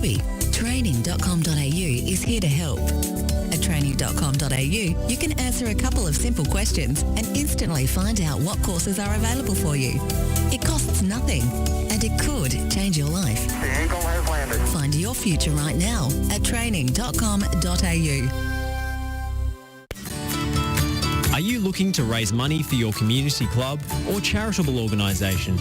hobby? Training.com.au is here to help. At training.com.au, you can answer a couple of simple questions and instantly find out what courses are available for you. It costs nothing, and it could change your life. The Eagle has landed. Find your future right now at training.com.au. Are you looking to raise money for your community club or charitable organisation?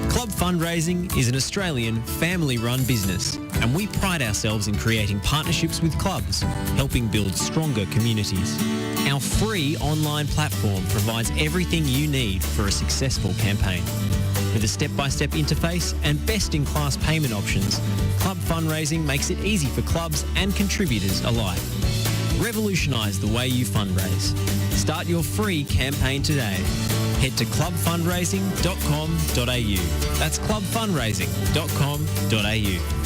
Club Fundraising is an Australian family-run business, and we pride ourselves in creating partnerships with clubs, helping build stronger communities. Our free online platform provides everything you need for a successful campaign. With a step-by-step interface and best-in-class payment options, Club Fundraising makes it easy for clubs and contributors alike. Revolutionise the way you fundraise. Start your free campaign today. Head to clubfundraising.com.au. That's clubfundraising.com.au.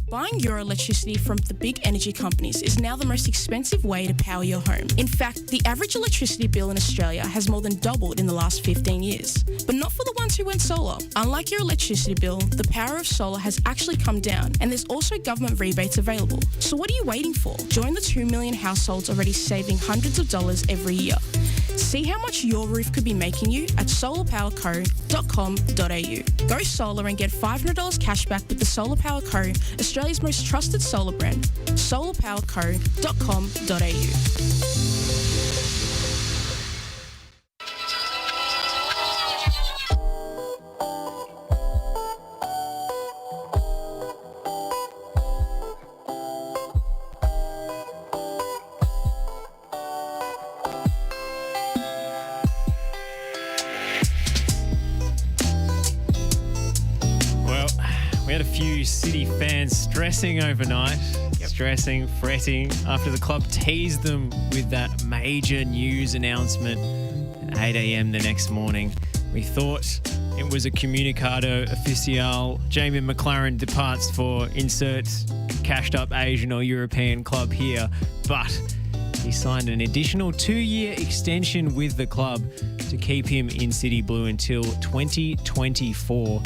Buying your electricity from the big energy companies is now the most expensive way to power your home. In fact, the average electricity bill in Australia has more than doubled in the last 15 years. But not for the ones who went solar. Unlike your electricity bill, the power of solar has actually come down, and there's also government rebates available. So what are you waiting for? Join the 2 million households already saving hundreds of dollars every year. See how much your roof could be making you at solarpowerco.com.au. Go solar and get $500 cash back with the Solar Power Co., Australia's most trusted solar brand. solarpowerco.com.au. We had a few City fans stressing overnight, stressing, fretting, after the club teased them with that major news announcement at 8 a.m. the next morning. We thought it was a comunicado oficial. Jamie Maclaren departs for insert cashed up Asian or European club here, but he signed an additional 2-year extension with the club to keep him in City Blue until 2024.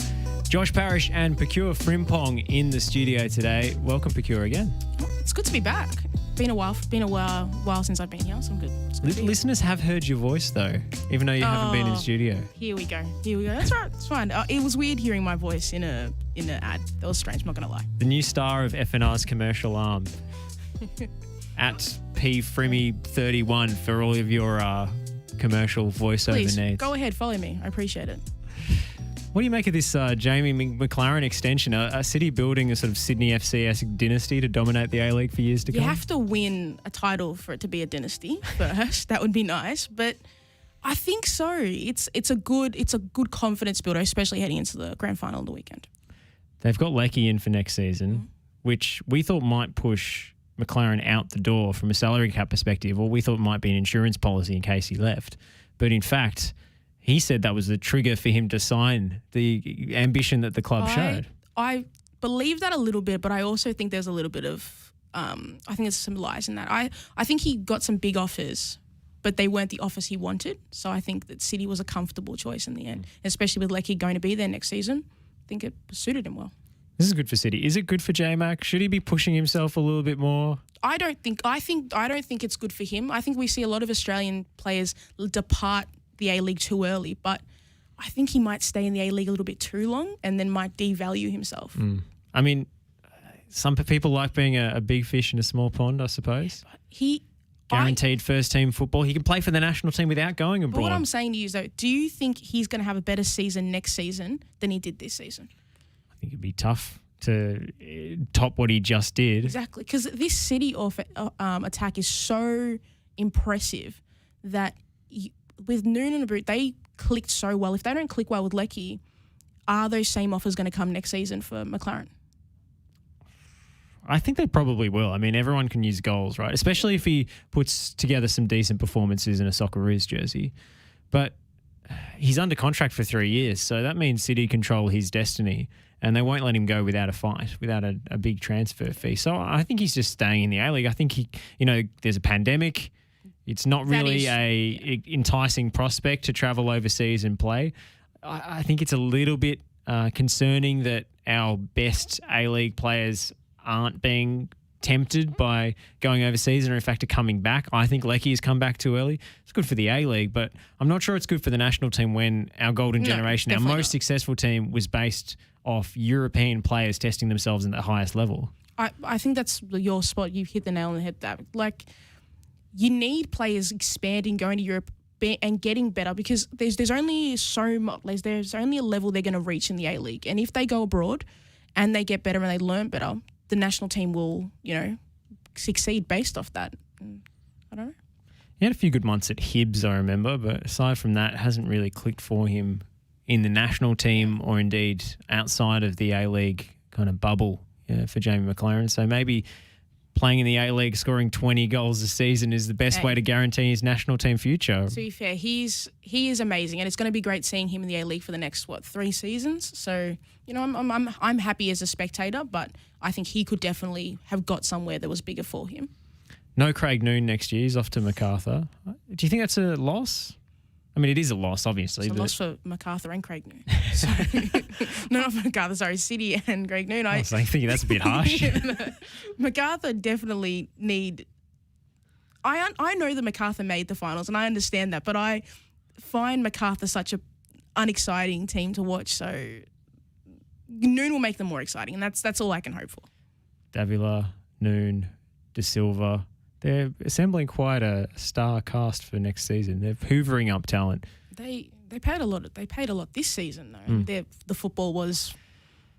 Josh Parrish and Pecure Frimpong in the studio today. Welcome, Pecure, again. It's good to be back. Been a while since I've been here, so I'm good. Listeners have heard your voice, though, even though you haven't been in the studio. Here we go. That's right. It's fine. It was weird hearing my voice in an ad. That was strange, I'm not going to lie. The new star of FNR's commercial arm. At PFrimmy31 for all of your commercial voiceover Please, needs. go ahead. Follow me. I appreciate it. What do you make of this Jamie Maclaren extension? A City building a sort of Sydney FC-esque dynasty to dominate the A-League for years to come? You have to win a title for it to be a dynasty first. That would be nice, but I think so. It's a good confidence builder, especially heading into the grand final on the weekend. They've got Leckie in for next season, which we thought might push Maclaren out the door from a salary cap perspective, or we thought might be an insurance policy in case he left. But in fact, he said that was the trigger for him to sign, the ambition that the club showed. I believe that a little bit, but I also think there's a little bit of, I think there's some lies in that. I think he got some big offers, but they weren't the offers he wanted. So I think that City was a comfortable choice in the end, especially with Leckie going to be there next season. I think it suited him well. This is good for City. Is it good for J-Mac? Should he be pushing himself a little bit more? I don't think it's good for him. I think we see a lot of Australian players depart the A-League too early, but I think he might stay in the A-League a little bit too long and then might devalue himself. I mean, some people like being a big fish in a small pond, I suppose. Guaranteed first-team football. He can play for the national team without going abroad. But what I'm saying to you is, though, do you think he's going to have a better season next season than he did this season? I think it'd be tough to top what he just did. Exactly, because this City attack is so impressive that with Noon and Aboot, they clicked so well. If they don't click well with Leckie, are those same offers going to come next season for Maclaren? I think they probably will. I mean, everyone can use goals, right? Especially if he puts together some decent performances in a Socceroos jersey. But he's under contract for 3 years, so that means City control his destiny, and they won't let him go without a fight, without a big transfer fee. So I think he's just staying in the A-League. I think there's a pandemic. It's not really enticing prospect to travel overseas and play. I think it's a little bit concerning that our best A-League players aren't being tempted by going overseas and in fact are coming back. I think Lecky has come back too early. It's good for the A-League, but I'm not sure it's good for the national team when our golden generation, our most successful team, was based off European players testing themselves in the highest level. I think that's your spot. You've hit the nail on the head. That you need players expanding, going to Europe and getting better, because there's only so much. There's only a level they're going to reach in the A-League, and if they go abroad and they get better and they learn better, the national team will, succeed based off that. I don't know. He had a few good months at Hibs, I remember, but aside from that, it hasn't really clicked for him in the national team or indeed outside of the A-League kind of bubble for Jamie Maclaren. So maybe playing in the A-League, scoring 20 goals a season is the best way to guarantee his national team future. To be fair, he is amazing, and it's going to be great seeing him in the A-League for the next 3 seasons. So I'm happy as a spectator, but I think he could definitely have got somewhere that was bigger for him. No Craig Noon next year. He's off to MacArthur. Do you think that's a loss? I mean, it is a loss, obviously. It's a loss for MacArthur and Craig Noon. So, no, not for MacArthur, sorry, City and Craig Noon. I was thinking that's a bit harsh. MacArthur definitely need... I know that MacArthur made the finals, and I understand that, but I find MacArthur such a unexciting team to watch, so Noon will make them more exciting, and that's all I can hope for. Davila, Noon, De Silva... They're assembling quite a star cast for next season. They're hoovering up talent. They paid a lot. They paid a lot this season, though. The football was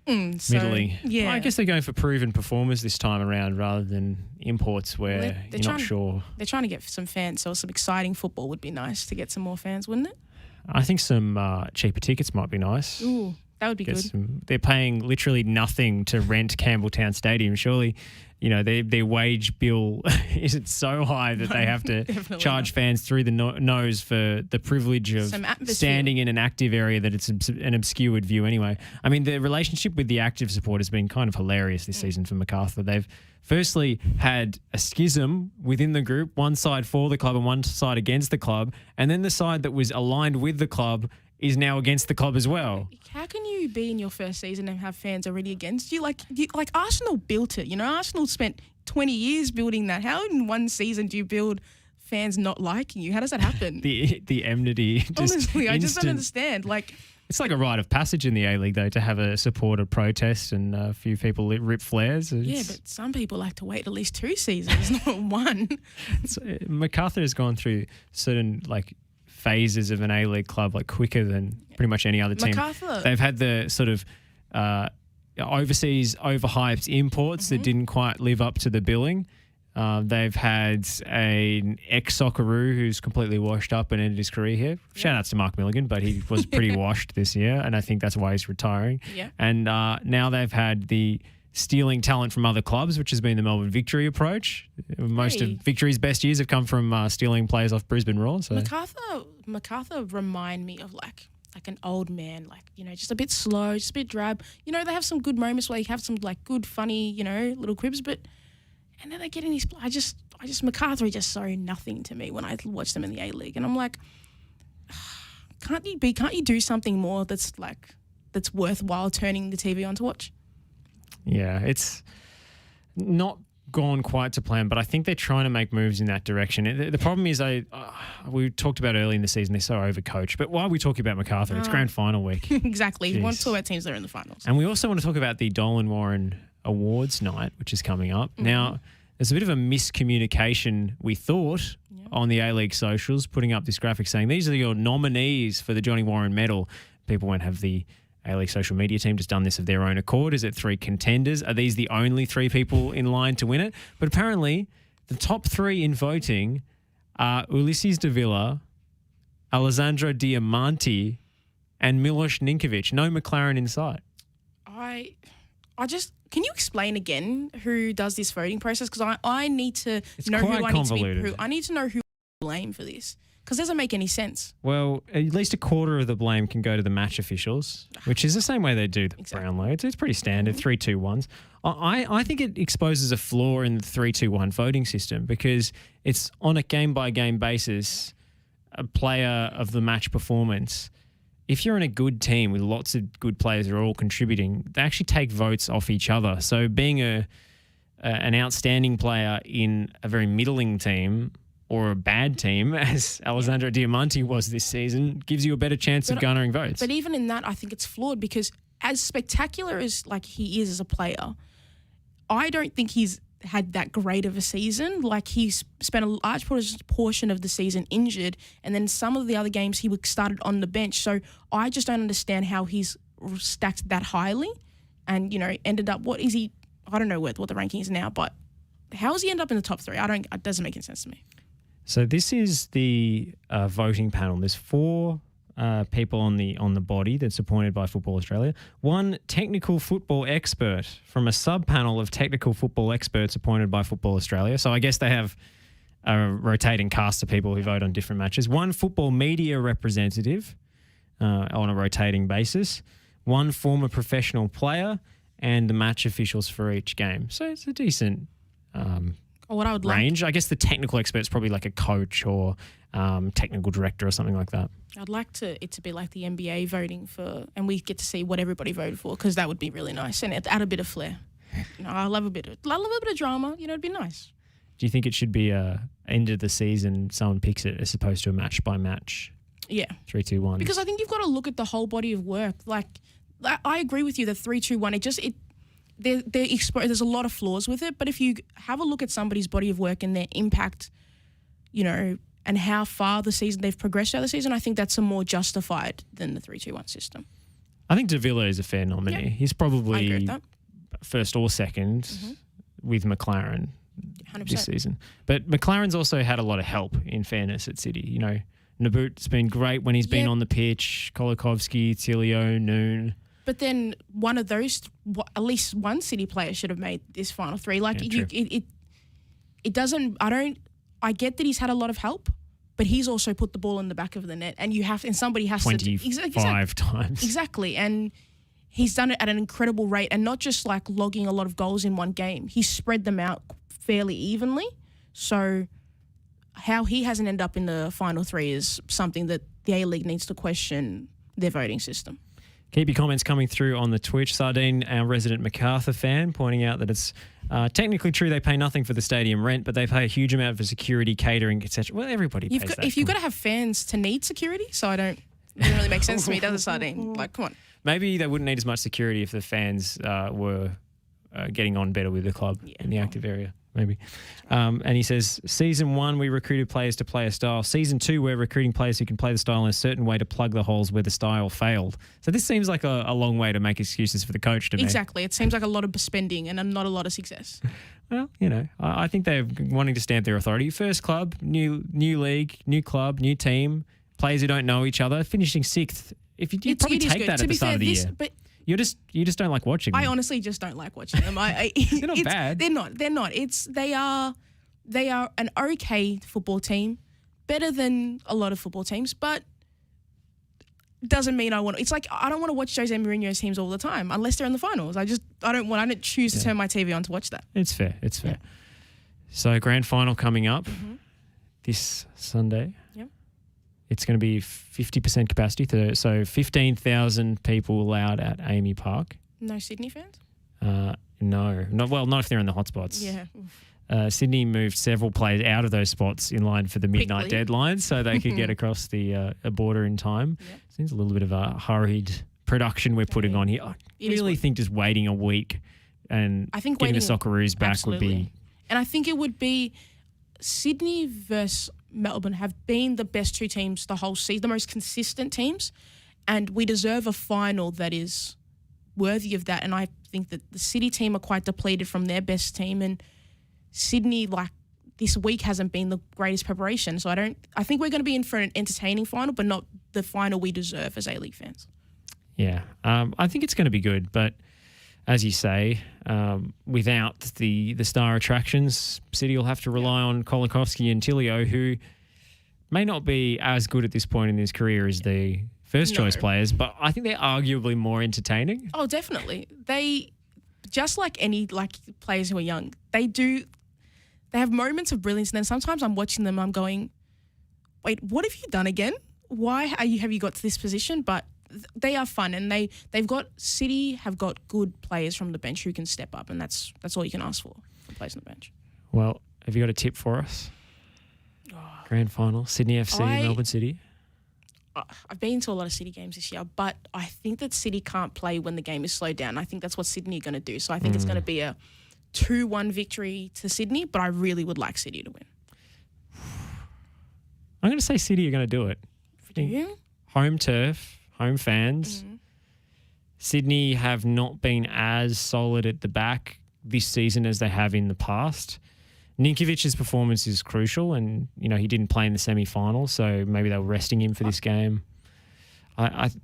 middling. Yeah, well, I guess they're going for proven performers this time around rather than imports where you're not sure. They're trying to get some fans, so some exciting football would be nice to get some more fans, wouldn't it? I think some cheaper tickets might be nice. Ooh, that would be good. They're paying literally nothing to rent Campbelltown Stadium. Surely, their wage bill isn't so high that they have to charge fans through the nose for the privilege of standing in an active area that it's an obscured view anyway. I mean, the relationship with the active support has been kind of hilarious this season for MacArthur. They've firstly had a schism within the group, one side for the club and one side against the club, and then the side that was aligned with the club is now against the club as well. How can you be in your first season and have fans already against you? Like Arsenal built it. Arsenal spent 20 years building that. How in one season do you build fans not liking you? How does that happen? the enmity. Honestly, I just don't understand. It's like a rite of passage in the A-League, though, to have a supporter protest and a few people rip flares. But some people like to wait at least 2 seasons, not one. MacArthur has gone through certain phases of an A-League club quicker than pretty much any other team. MacArthur. They've had the sort of overseas overhyped imports that didn't quite live up to the billing. They've had an ex-Socceroo who's completely washed up and ended his career here. Shout outs to Mark Milligan, but he was pretty washed this year, and I think that's why he's retiring. Yeah. And now they've had the stealing talent from other clubs, which has been the Melbourne Victory approach. Most of Victory's best years have come from stealing players off Brisbane Roar. So MacArthur remind me of like an old man, just a bit slow, just a bit drab. They have some good moments where you have some good funny, little quibs, and then they get in these. MacArthur just so nothing to me when I watch them in the A-League, and I'm like, can't you do something more that's worthwhile turning the TV on to watch? Yeah, it's not gone quite to plan, but I think they're trying to make moves in that direction. The problem is, we talked about early in the season, they're so overcoached. But why are we talking about MacArthur? It's grand final week. Exactly. We want to talk about teams that are in the finals. And we also want to talk about the Dolan Warren Awards night, which is coming up. Mm-hmm. Now, there's a bit of a miscommunication, we thought, on the A-League socials, putting up this graphic saying, these are your nominees for the Johnny Warren medal. People won't have the A-League social media team just done this of their own accord. Is it 3 contenders? Are these the only 3 people in line to win it? But apparently, the top 3 in voting are Ulisses Davila, Alessandro Diamanti, and Milos Ninkovic. No Maclaren in sight. Can you explain again who does this voting process? Because I need to know who I need to know who to blame for this. Because it doesn't make any sense. Well, at least a quarter of the blame can go to the match officials, which is the same way they do the Brownlow. It's pretty standard, 3-2-1s. I think it exposes a flaw in the 3-2-1 voting system because it's on a game-by-game basis, a player of the match performance. if you're in a good team with lots of good players who are all contributing, they actually take votes off each other. So being an outstanding player in a very middling team or a bad team, as Alessandro Diamanti was this season, gives you a better chance of garnering votes. But even in that, I think it's flawed because as spectacular as like he is as a player, I don't think he's had that great of a season. Like he's spent a large portion of the season injured, and then some of the other games he started on the bench. So I just don't understand how he's stacked that highly and, ended up, what is he? I don't know what the ranking is now, but how has he end up in the top 3? It doesn't make any sense to me. So this is the voting panel. There's 4 people on the body that's appointed by Football Australia. 1 technical football expert from a sub-panel of technical football experts appointed by Football Australia. So I guess they have a rotating cast of people who vote on different matches. 1 football media representative on a rotating basis. 1 former professional player and the match officials for each game. So it's a decent what I would range. I guess the technical expert's probably like a coach or technical director or something like that. I'd like it to be like the NBA voting and we get to see what everybody voted for, because that would be really nice and add a bit of flair. I love a bit of drama. It'd be nice. Do you think it should be end of the season, someone picks it as opposed to a match by match? Yeah. 3, 2, 1. Because I think you've got to look at the whole body of work. Like, I agree with you, the 3, 2, 1, there's a lot of flaws with it, but if you have a look at somebody's body of work and their impact, and how far they've progressed throughout the season, I think that's a more justified than the 3-2-1 system. I think Davila is a fair nominee. Yeah. He's probably first or second with Maclaren 100%. this season. But Maclaren's also had a lot of help, in fairness, at City. Nabut's been great when he's been on the pitch. Kolikovsky, Tilio, Noon. But then one of those, at least one City player should have made this final 3. Like, it doesn't, I get that he's had a lot of help, but he's also put the ball in the back of the net, and somebody has 25 times. Exactly. And he's done it at an incredible rate, and not just like logging a lot of goals in one game. He's spread them out fairly evenly. So how he hasn't ended up in the final 3 is something that the A-League needs to question their voting system. Keep your comments coming through on the Twitch. Sardine, our resident MacArthur fan, pointing out that it's technically true they pay nothing for the stadium rent, but they pay a huge amount for security, catering, etc. Well, everybody pays that. If you've got to have fans to need security, so it doesn't really make sense to me, does it, Sardine? Like, come on. Maybe they wouldn't need as much security if the fans were getting on better with the club in the active area. Maybe. And he says, season 1, we recruited players to play a style. Season 2, we're recruiting players who can play the style in a certain way to plug the holes where the style failed. So this seems like a long way to make excuses for the coach to me. Exactly. It seems like a lot of spending and not a lot of success. Well, I think they're wanting to stamp their authority. First club, new league, new club, new team, players who don't know each other, finishing 6th. If you probably take that at the start of the year. But you just don't like watching them. I honestly just don't like watching them. They're not bad. They're not. They are an okay football team, better than a lot of football teams, but doesn't mean I want. It's like I don't want to watch Jose Mourinho's teams all the time unless they're in the finals. I don't choose to turn my TV on to watch that. It's fair. Yeah. So grand final coming up this Sunday. Yep. It's going to be 50% capacity, so 15,000 people allowed at Amy Park. No Sydney fans? No. Not if they're in the hotspots. Yeah. Sydney moved several players out of those spots in line for the midnight deadline so they could get across the border in time. Yep. Seems a little bit of a hurried production we're putting on here. I really think just waiting a week and getting the Socceroos back would be... And I think it would be Sydney versus Melbourne have been the best 2 teams the whole season, the most consistent teams, and we deserve a final that is worthy of that. And I think that the City team are quite depleted from their best team, and Sydney, like, this week hasn't been the greatest preparation. So I think we're going to be in for an entertaining final, but not the final we deserve as A-League fans. Yeah, I think it's going to be good, but as you say, without the star attractions, City will have to rely on Kolikovsky and Tilio, who may not be as good at this point in his career as the first choice players, but I think they're arguably more entertaining. Oh, definitely. They, just like any players who are young, they have moments of brilliance, and then sometimes I'm watching them, I'm going, wait, what have you done again? Why have you got to this position? But they are fun, and City have got good players from the bench who can step up, and that's all you can ask for from players on the bench. Well, have you got a tip for us? Grand final, Sydney FC, Melbourne City. I've been to a lot of City games this year, but I think that City can't play when the game is slowed down. I think that's what Sydney are going to do. So I think it's going to be a 2-1 victory to Sydney, but I really would like City to win. I'm going to say City are going to do it. Do you? Home turf, home fans. Sydney have not been as solid at the back this season as they have in the past. Ninkovic's performance is crucial, and he didn't play in the semi-final, so maybe they were resting him for this game.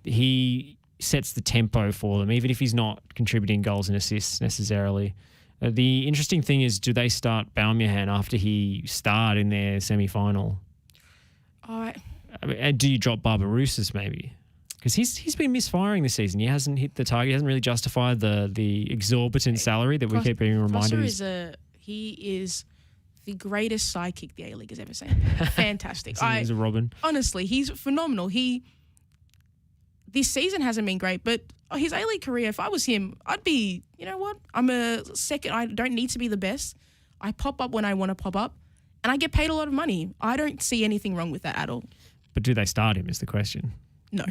He sets the tempo for them, even if he's not contributing goals and assists necessarily. The interesting thing is, do they start Baumgarten after he starred in their semi-final? And do you drop Barbarouses maybe? Because he's been misfiring this season. He hasn't hit the target. He hasn't really justified the exorbitant salary that we keep being reminded. He is the greatest sidekick the A-League has ever seen. Fantastic. He's a Robin. Honestly, he's phenomenal. This season hasn't been great, but his A-League career, if I was him, I'd be, you know what? I'm a second. I don't need to be the best. I pop up when I want to pop up, and I get paid a lot of money. I don't see anything wrong with that at all. But do they start him is the question. No.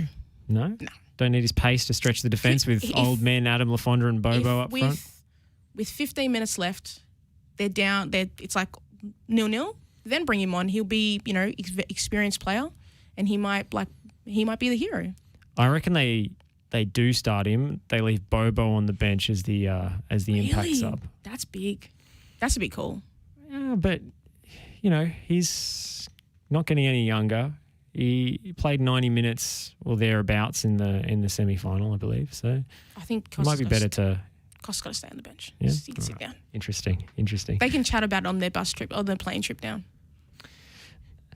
No? No. Don't need his pace to stretch the defence with old men Adam Lafondra and Bobo up front? With 15 minutes left, they're down. It's like 0-0. Then bring him on. He'll be, experienced player, and he might be the hero. I reckon they do start him. They leave Bobo on the bench as the impact sub. That's big. That's a big call. Yeah, but he's not getting any younger. He played 90 minutes or thereabouts in the semi-final, I believe. So I think it might be better to. Cost's got to stay on the bench. Yeah? He can sit down. Interesting. They can chat about it on their bus trip, on their plane trip down.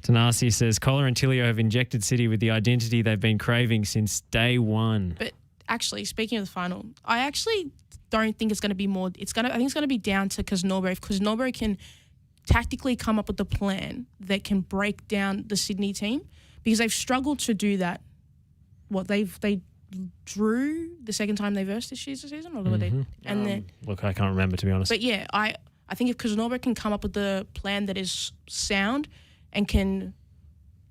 Tanasi says, Kohler and Tilio have injected City with the identity they've been craving since day one. But actually, speaking of the final, I actually don't think it's going to be more. I think it's going to be down to Norbury, because Norbury can tactically come up with a plan that can break down the Sydney team, because they've struggled to do that. They drew the second time they versed this season, or look, I can't remember, to be honest. But yeah, I think if Norbury can come up with a plan that is sound and can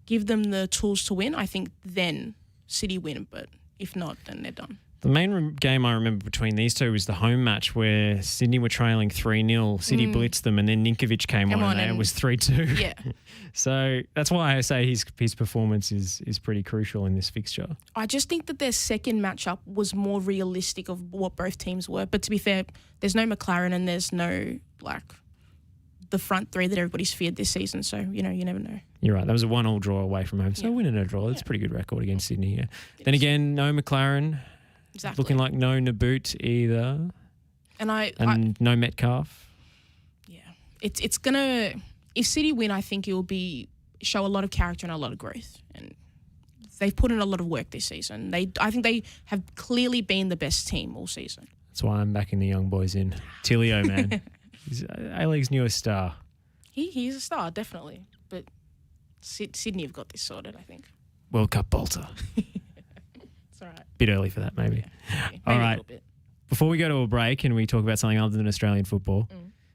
give them the tools to win, I think then City win. But if not, then they're done. The main game I remember between these two was the home match where Sydney were trailing 3-0. City blitzed them, and then Ninkovic came on and it was 3-2. Yeah. So that's why I say his performance is pretty crucial in this fixture. I just think that their second matchup was more realistic of what both teams were. But to be fair, there's no Maclaren and there's no, the front three that everybody's feared this season. So, you never know. You're right. That was a 1-1 draw away from home. So a win and a draw. That's a pretty good record against Sydney. Yeah. Then again, no Maclaren. Exactly. Looking like no Naboot either. And no Metcalf. Yeah. It's going to... If City win, I think it will show a lot of character and a lot of growth. And they've put in a lot of work this season. I think they have clearly been the best team all season. That's why I'm backing the young boys in. Tilio, man. He's A-League's newest star. He's a star, definitely. But Sydney have got this sorted, I think. World Cup bolter. All right. Bit early for that, maybe. Maybe all right. A little bit. Before we go to a break and we talk about something other than Australian football,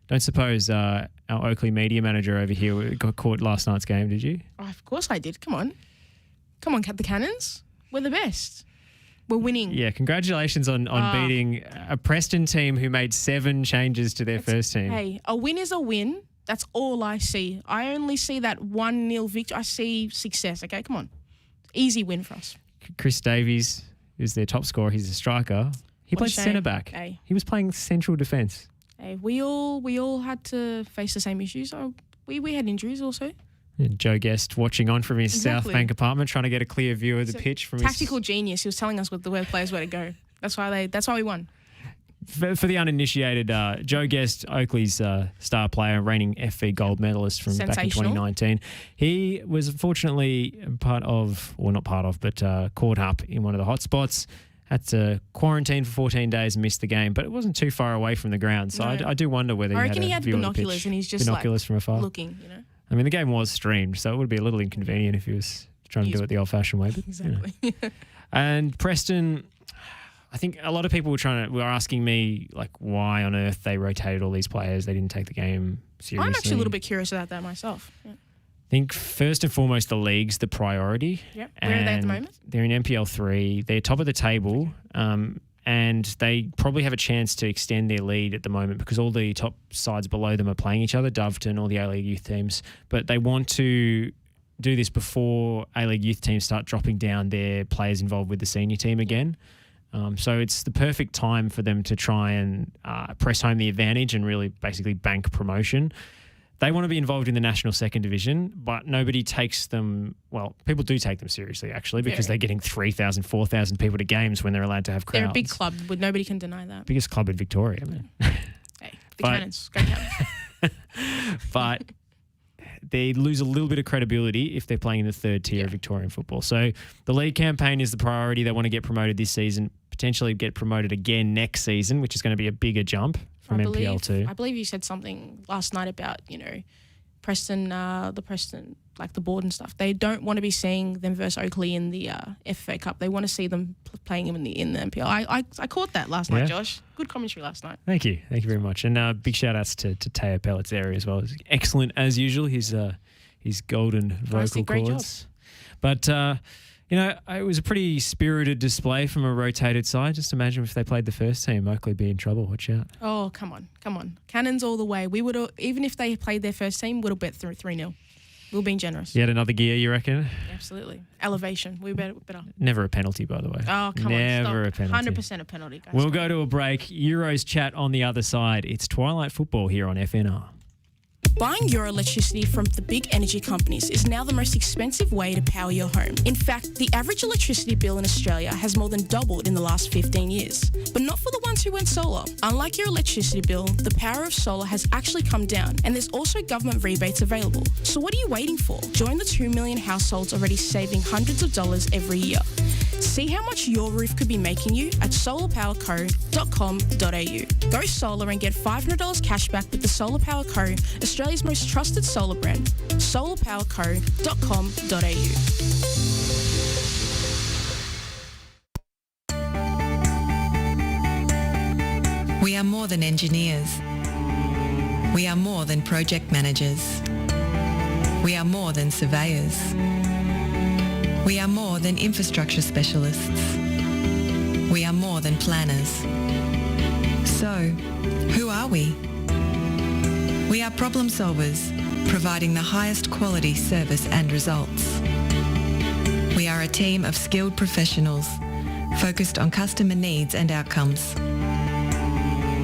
don't suppose our Oakley media manager over here got caught last night's game, did you? Oh, of course I did. Come on, the Cannons. We're the best. We're winning. Yeah, congratulations on beating a Preston team who made 7 changes to their first team. Hey, a win is a win. That's all I see. I only see that 1-0 victory. I see success, okay? Come on. Easy win for us. Chris Davies is their top scorer. He's a striker. He played centre back. Hey. He was playing central defence. Hey, we all had to face the same issues. We had injuries also. And Joe Guest watching on from his South Bank apartment, trying to get a clear view of the pitch from tactical genius. He was telling us where players were to go. That's why we won. For the uninitiated, Joe Guest, Oakley's star player, reigning FV gold medalist from back in 2019. He was fortunately caught up in one of the hot spots. Had to quarantine for 14 days and missed the game, but it wasn't too far away from the ground. So I do wonder whether he had binoculars and he's just binoculars from afar. Looking, I mean, the game was streamed, so it would be a little inconvenient if he was trying to do it the old-fashioned way. But, exactly. And Preston, I think a lot of people were asking me, like, why on earth they rotated all these players. They didn't take the game seriously. I'm actually a little bit curious about that myself. Yeah. I think first and foremost, the league's the priority. Yeah. Where are they at the moment? They're in MPL 3. They're top of the table. And they probably have a chance to extend their lead at the moment because all the top sides below them are playing each other, Doveton, all the A-League youth teams. But they want to do this before A-League youth teams start dropping down their players involved with the senior team again. So it's the perfect time for them to try and press home the advantage and really basically bank promotion. They want to be involved in the national second division, but nobody takes them. Well, people do take them seriously, actually, because they're getting 3,000, 4,000 people to games when they're allowed to have crowds. They're a big club, but nobody can deny that. Biggest club in Victoria, man. Hey, the Cannons. Go Cannons. But they lose a little bit of credibility if they're playing in the third tier of Victorian football. So the league campaign is the priority. They want to get promoted this season, potentially get promoted again next season, which is going to be a bigger jump from MPL 2. I believe you said something last night about, Preston, the board and stuff. They don't want to be seeing them versus Oakley in the FA Cup. They want to see them playing them in the MPL. I caught that last night, Josh. Good commentary last night. Thank you very much. And big shout outs to Teo Pelletieri as well. Excellent as usual. His golden vocal cords. But it was a pretty spirited display from a rotated side. Just imagine if they played the first team, Oakley be in trouble. Watch out. Oh, come on. Cannons all the way. We would have, even if they played their first team, would have bet 3-0. We were being generous. Yet another gear, you reckon? Absolutely. Elevation. We better. Never a penalty, by the way. Oh, come on. Never a penalty. 100% a penalty, guys. We'll go to a break. Euros chat on the other side. It's Twilight Football here on FNR. Buying your electricity from the big energy companies is now the most expensive way to power your home. In fact, the average electricity bill in Australia has more than doubled in the last 15 years. But not for the ones who went solar. Unlike your electricity bill, the power of solar has actually come down, and there's also government rebates available. So what are you waiting for? Join the 2 million households already saving hundreds of dollars every year. See how much your roof could be making you at solarpowerco.com.au. Go solar and get $500 cash back with the Solar Power Co., Australia's most trusted solar brand. solarpowerco.com.au. We are more than engineers. We are more than project managers. We are more than surveyors. We are more than infrastructure specialists. We are more than planners. So, who are we? We are problem solvers, providing the highest quality service and results. We are a team of skilled professionals, focused on customer needs and outcomes.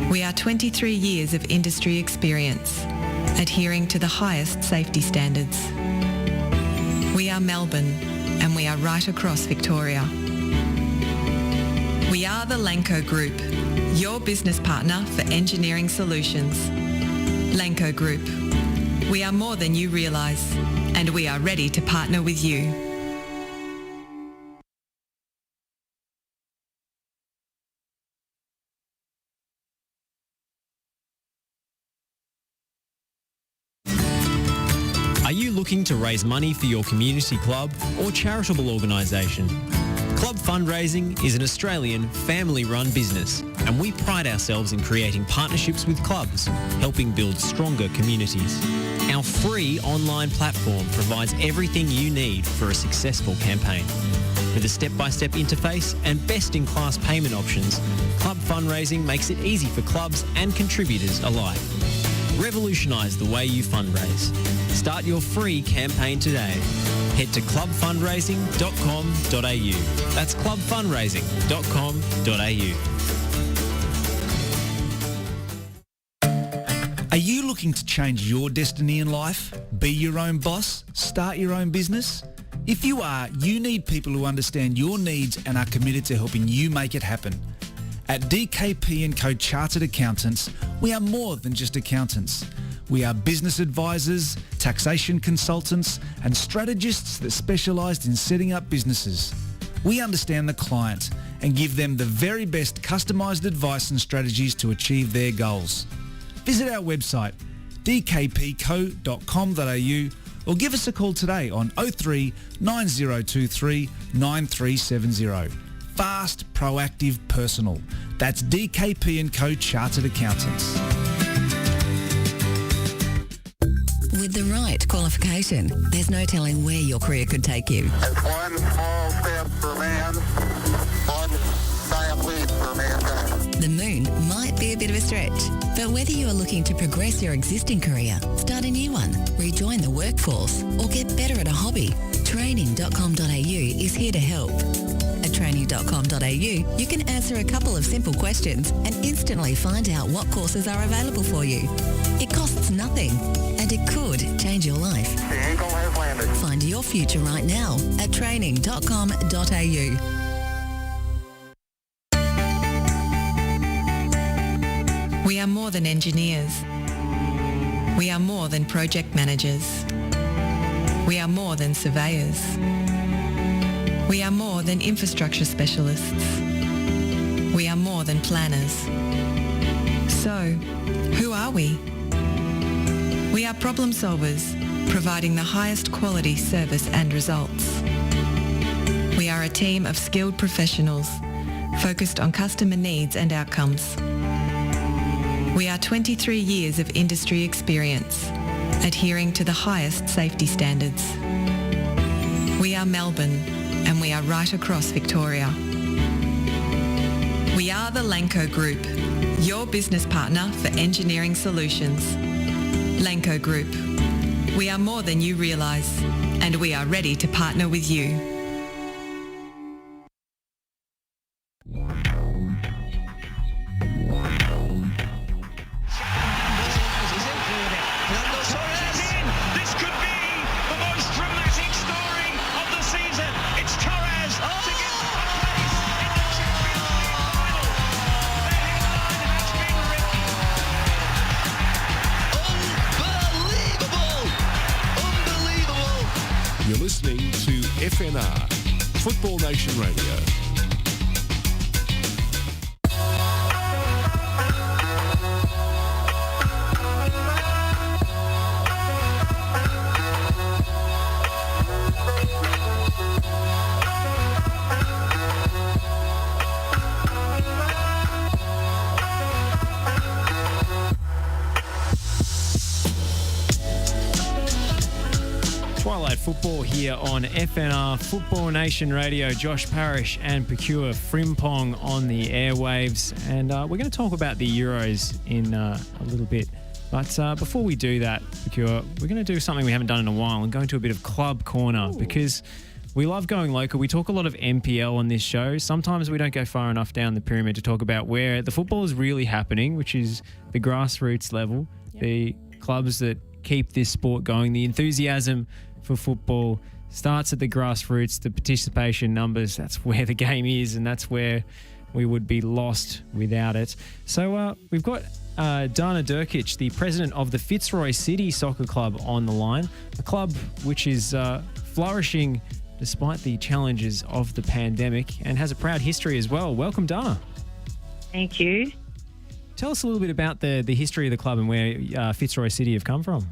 We are 23 years of industry experience, adhering to the highest safety standards. We are Melbourne, and we are right across Victoria. We are the Lanco Group, your business partner for engineering solutions. Lanco Group. We are more than you realise, and we are ready to partner with you. Are you looking to raise money for your community club or charitable organisation? Club Fundraising is an Australian family-run business, and we pride ourselves in creating partnerships with clubs, helping build stronger communities. Our free online platform provides everything you need for a successful campaign. With a step-by-step interface and best-in-class payment options, Club Fundraising makes it easy for clubs and contributors alike. Revolutionise the way you fundraise. Start your free campaign today. Head to clubfundraising.com.au. That's clubfundraising.com.au. Are you looking to change your destiny in life? Be your own boss? Start your own business? If you are, you need people who understand your needs and are committed to helping you make it happen. At DKP & Co Chartered Accountants, we are more than just accountants. We are business advisors, taxation consultants, and strategists that specialise in setting up businesses. We understand the client and give them the very best customised advice and strategies to achieve their goals. Visit our website, dkpco.com.au, or give us a call today on 03 9023 9370. fast, proactive, personal. That's DKP & Co Chartered Accountants. With the right qualification, there's no telling where your career could take you. It's one small step for man, one giant leap for mankind. The moon might be a bit of a stretch, but whether you are looking to progress your existing career, start a new one, rejoin the workforce, or get better at a hobby, training.com.au is here to help. At training.com.au, you can answer a couple of simple questions and instantly find out what courses are available for you. It costs nothing, and it could change your life. The Eagle has landed. Find your future right now at training.com.au. We are more than engineers. We are more than project managers. We are more than surveyors. We are more than infrastructure specialists. We are more than planners. So, who are we? We are problem solvers, providing the highest quality service and results. We are a team of skilled professionals, focused on customer needs and outcomes. We are 23 years of industry experience, adhering to the highest safety standards. We are Melbourne, and we are right across Victoria. We are the Lanco Group, your business partner for engineering solutions. Lanco Group. We are more than you realise, and we are ready to partner with you. You're listening to FNR, Football Nation Radio. Twilight Football here on FNR Football Nation Radio. Josh Parrish and Procure Frimpong on the airwaves. And we're going to talk about the Euros in a little bit. But before we do that, Procure, we're going to do something we haven't done in a while and go into a bit of Club Corner. Ooh. Because we love going local. We talk a lot of NPL on this show. Sometimes we don't go far enough down the pyramid to talk about where the football is really happening, which is the grassroots level, the clubs that keep this sport going, the enthusiasm for football starts at the grassroots, the participation numbers, that's where the game is, and that's where we would be lost without it. So we've got Dana Durkic, the president of the Fitzroy City Soccer Club, on the line, a club which is flourishing despite the challenges of the pandemic and has a proud history as well. Welcome, Dana. Thank you. Tell us a little bit about the history of the club and where Fitzroy City have come from.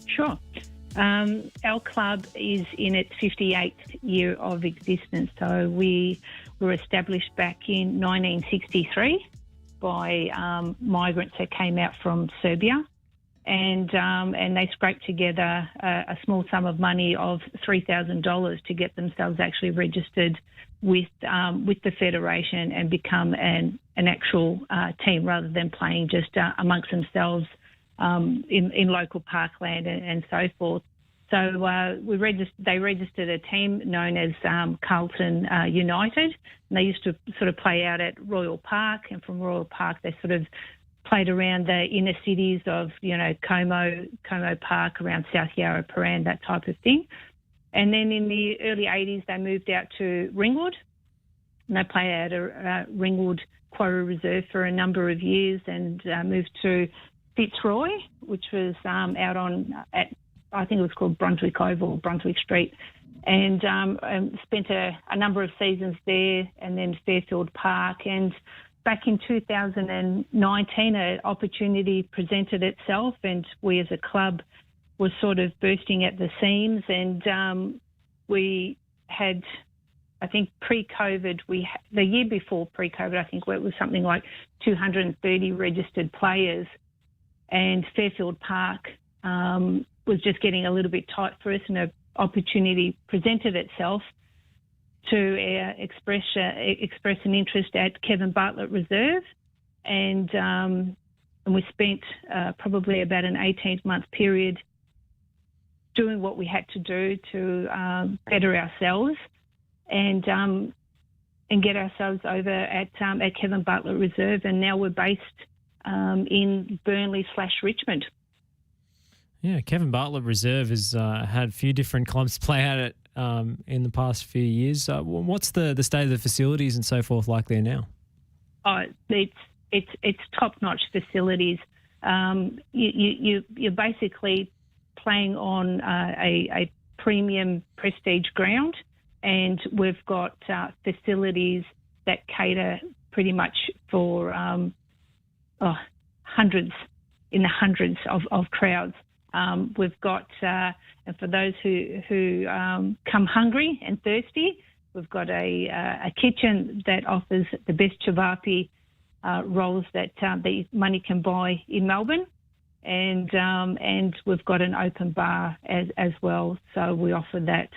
Sure. Our club is in its 58th year of existence. So we were established back in 1963 by migrants that came out from Serbia, and they scraped together a small sum of money of $3,000 to get themselves actually registered with the federation and become an actual team rather than playing just amongst themselves in local parkland and so forth. So they registered a team known as Carlton United, and they used to sort of play out at Royal Park, and from Royal Park they sort of played around the inner cities of, Como Park, around South Yarra, Paran, that type of thing. And then in the early 80s they moved out to Ringwood, and they played out at Ringwood Quarry Reserve for a number of years, and moved to Fitzroy, which was at I think it was called Brunswick Oval, Brunswick Street, and spent a number of seasons there, and then Fairfield Park. And back in 2019, an opportunity presented itself, and we as a club were sort of bursting at the seams, and we had I think pre-COVID, the year before pre-COVID, I think it was something like 230 registered players, and Fairfield Park was just getting a little bit tight for us, and an opportunity presented itself to express an interest at Kevin Bartlett Reserve, and we spent probably about an 18-month period doing what we had to do to better ourselves and get ourselves over at Kevin Bartlett Reserve, and now we're based in Burnley/Richmond. Yeah, Kevin Bartlett Reserve has had a few different clubs play at it in the past few years. What's the state of the facilities and so forth like there now? It's top-notch facilities. You're basically playing on a premium prestige ground, and we've got facilities that cater pretty much for hundreds of crowds. We've got, and for those who come hungry and thirsty, we've got a kitchen that offers the best chavapi rolls that money can buy in Melbourne, and we've got an open bar as well. So we offer that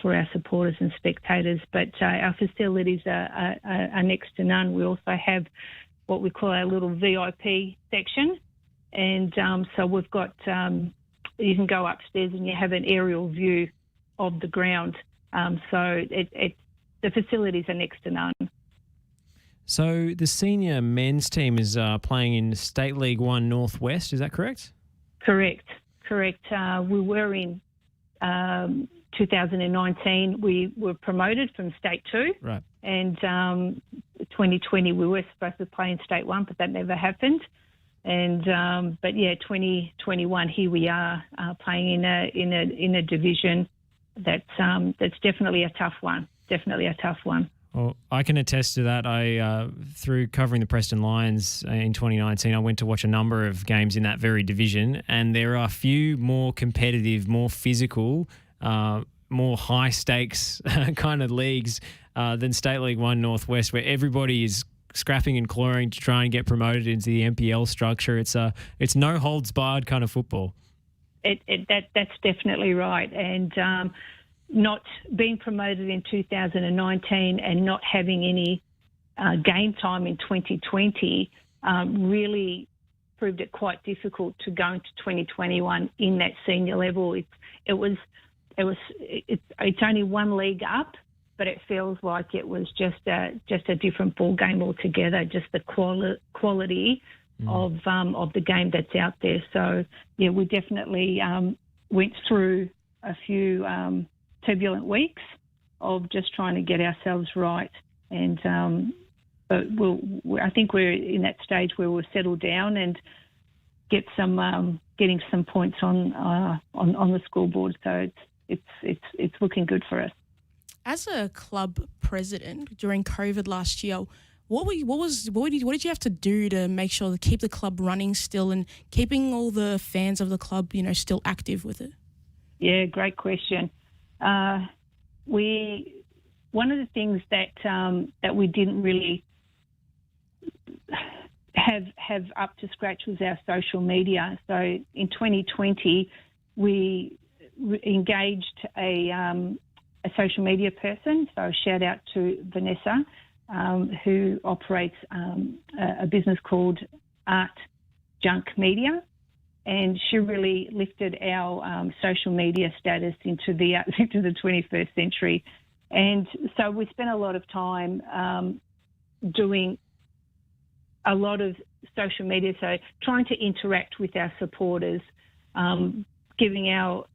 for our supporters and spectators. But our facilities are next to none. We also have what we call our little VIP section, and so we've got you can go upstairs and you have an aerial view of the ground. So the facilities are next to none. So the senior men's team is playing in State League 1 Northwest, is that correct? Correct. We were in 2019. We were promoted from State 2. Right. And 2020 we were supposed to play in State 1, but that never happened. And but yeah, 2021 here we are playing in a division that's definitely a tough one. Well, I can attest to that. I through covering the Preston Lions in 2019, I went to watch a number of games in that very division, and there are a few more competitive, more physical, more high-stakes kind of leagues than State League 1 Northwest, where everybody is scrapping and clawing to try and get promoted into the NPL structure. It's no holds barred kind of football. That's definitely right, and not being promoted in 2019 and not having any game time in 2020 really proved it quite difficult to go into 2021 in that senior level. It's only one league up, but it feels like it was just a different ball game altogether. Just the quality of the game that's out there. So yeah, we definitely went through a few turbulent weeks of just trying to get ourselves right, and but I think we're in that stage where we'll settle down and getting some points on the scoreboard. So it's looking good for us. As a club president during COVID last year, what did you have to do to make sure to keep the club running still and keeping all the fans of the club, still active with it? Yeah, great question. One of the things that we didn't really have up to scratch was our social media. So in 2020, we engaged a social media person. So shout out to Vanessa, who operates a business called Art Junk Media. And she really lifted our social media status into the 21st century. And so we spent a lot of time doing a lot of social media, so trying to interact with our supporters, giving our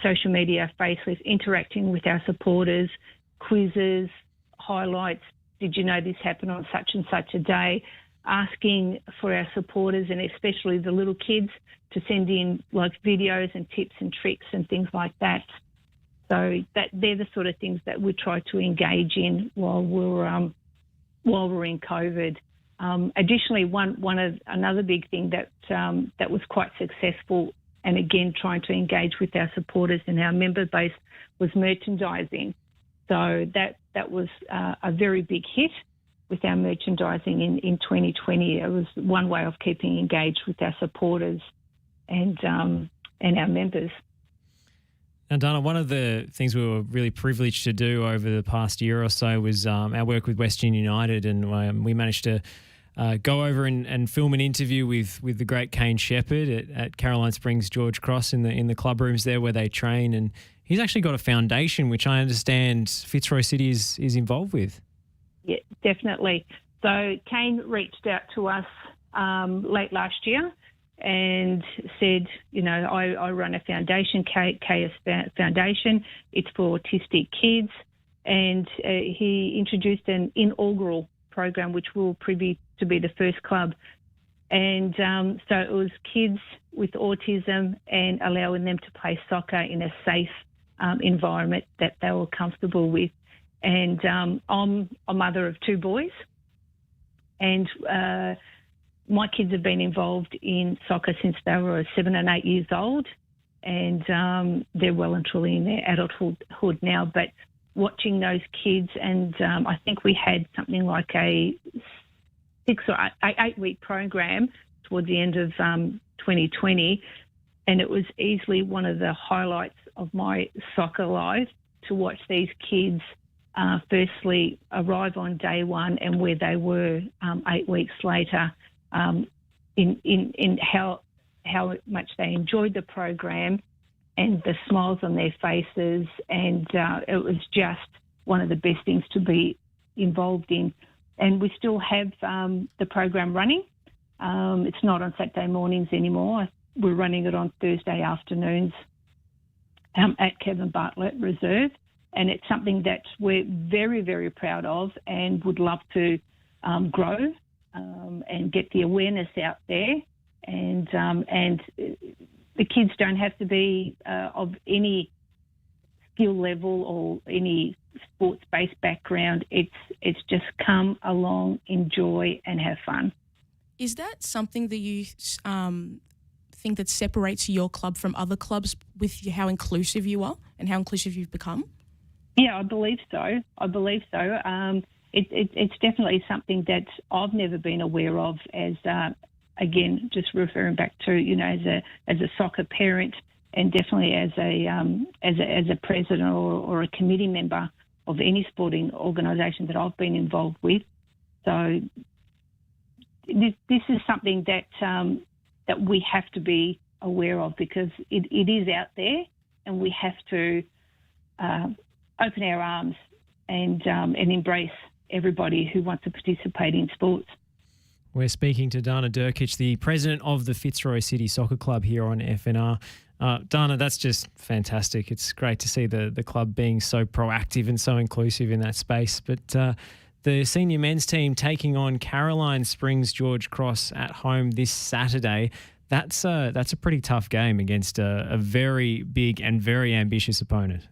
social media a facelift, interacting with our supporters, quizzes, highlights. Did you know this happened on such and such a day? Asking for our supporters, and especially the little kids, to send in like videos and tips and tricks and things like that. So they're the sort of things that we try to engage in while we're in COVID. Additionally, another big thing that was quite successful, and again trying to engage with our supporters and our member base, was merchandising. So that was a very big hit with our merchandising in 2020. It was one way of keeping engaged with our supporters and our members. Now, Dana, one of the things we were really privileged to do over the past year or so was our work with Western United, and we managed to go over and film an interview with the great Kane Shepherd at Caroline Springs George Cross in the club rooms there where they train, and he's actually got a foundation which I understand Fitzroy City is involved with. Yeah, definitely. So Kane reached out to us late last year and said, I run a foundation, KS Foundation. It's for autistic kids. And he introduced an inaugural program, which will prove to be the first club. And so it was kids with autism and allowing them to play soccer in a safe environment that they were comfortable with. And I'm a mother of two boys, and my kids have been involved in soccer since they were 7 and 8 years old, and they're well and truly in their adulthood now. But watching those kids, and I think we had something like a 6 or 8 week program towards the end of 2020, and it was easily one of the highlights of my soccer life to watch these kids firstly arrive on day one and where they were 8 weeks later, in how much they enjoyed the program and the smiles on their faces, and it was just one of the best things to be involved in. And we still have the program running. It's not on Saturday mornings anymore. We're running it on Thursday afternoons at Kevin Bartlett Reserve, and it's something that we're very, very proud of and would love to grow and get the awareness out there. And the kids don't have to be of any skill level or any sports-based background. It's just come along, enjoy, and have fun. Is that something that you think that separates your club from other clubs with how inclusive you are and how inclusive you've become? Yeah, I believe so. It's definitely something that I've never been aware of as, again, just referring back to, as a soccer parent, and definitely as a president or a committee member of any sporting organisation that I've been involved with. So this is something that we have to be aware of, because it is out there, and we have to open our arms and embrace everybody who wants to participate in sports. We're speaking to Dana Durkic, the president of the Fitzroy City Soccer Club here on FNR. Dana, that's just fantastic. It's great to see the club being so proactive and so inclusive in that space. But the senior men's team taking on Caroline Springs George Cross at home this Saturday, that's a pretty tough game against a very big and very ambitious opponent.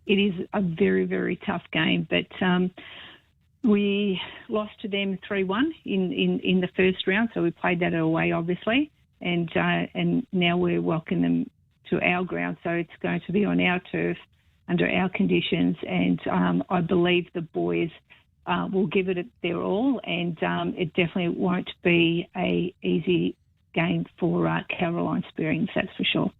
It is a very, very tough game, but we lost to them 3-1 in the first round, so we played that away, obviously, and now we're welcoming them to our ground, so it's going to be on our turf under our conditions, and I believe the boys will give it their all, and it definitely won't be a easy game for Caroline Springs, that's for sure.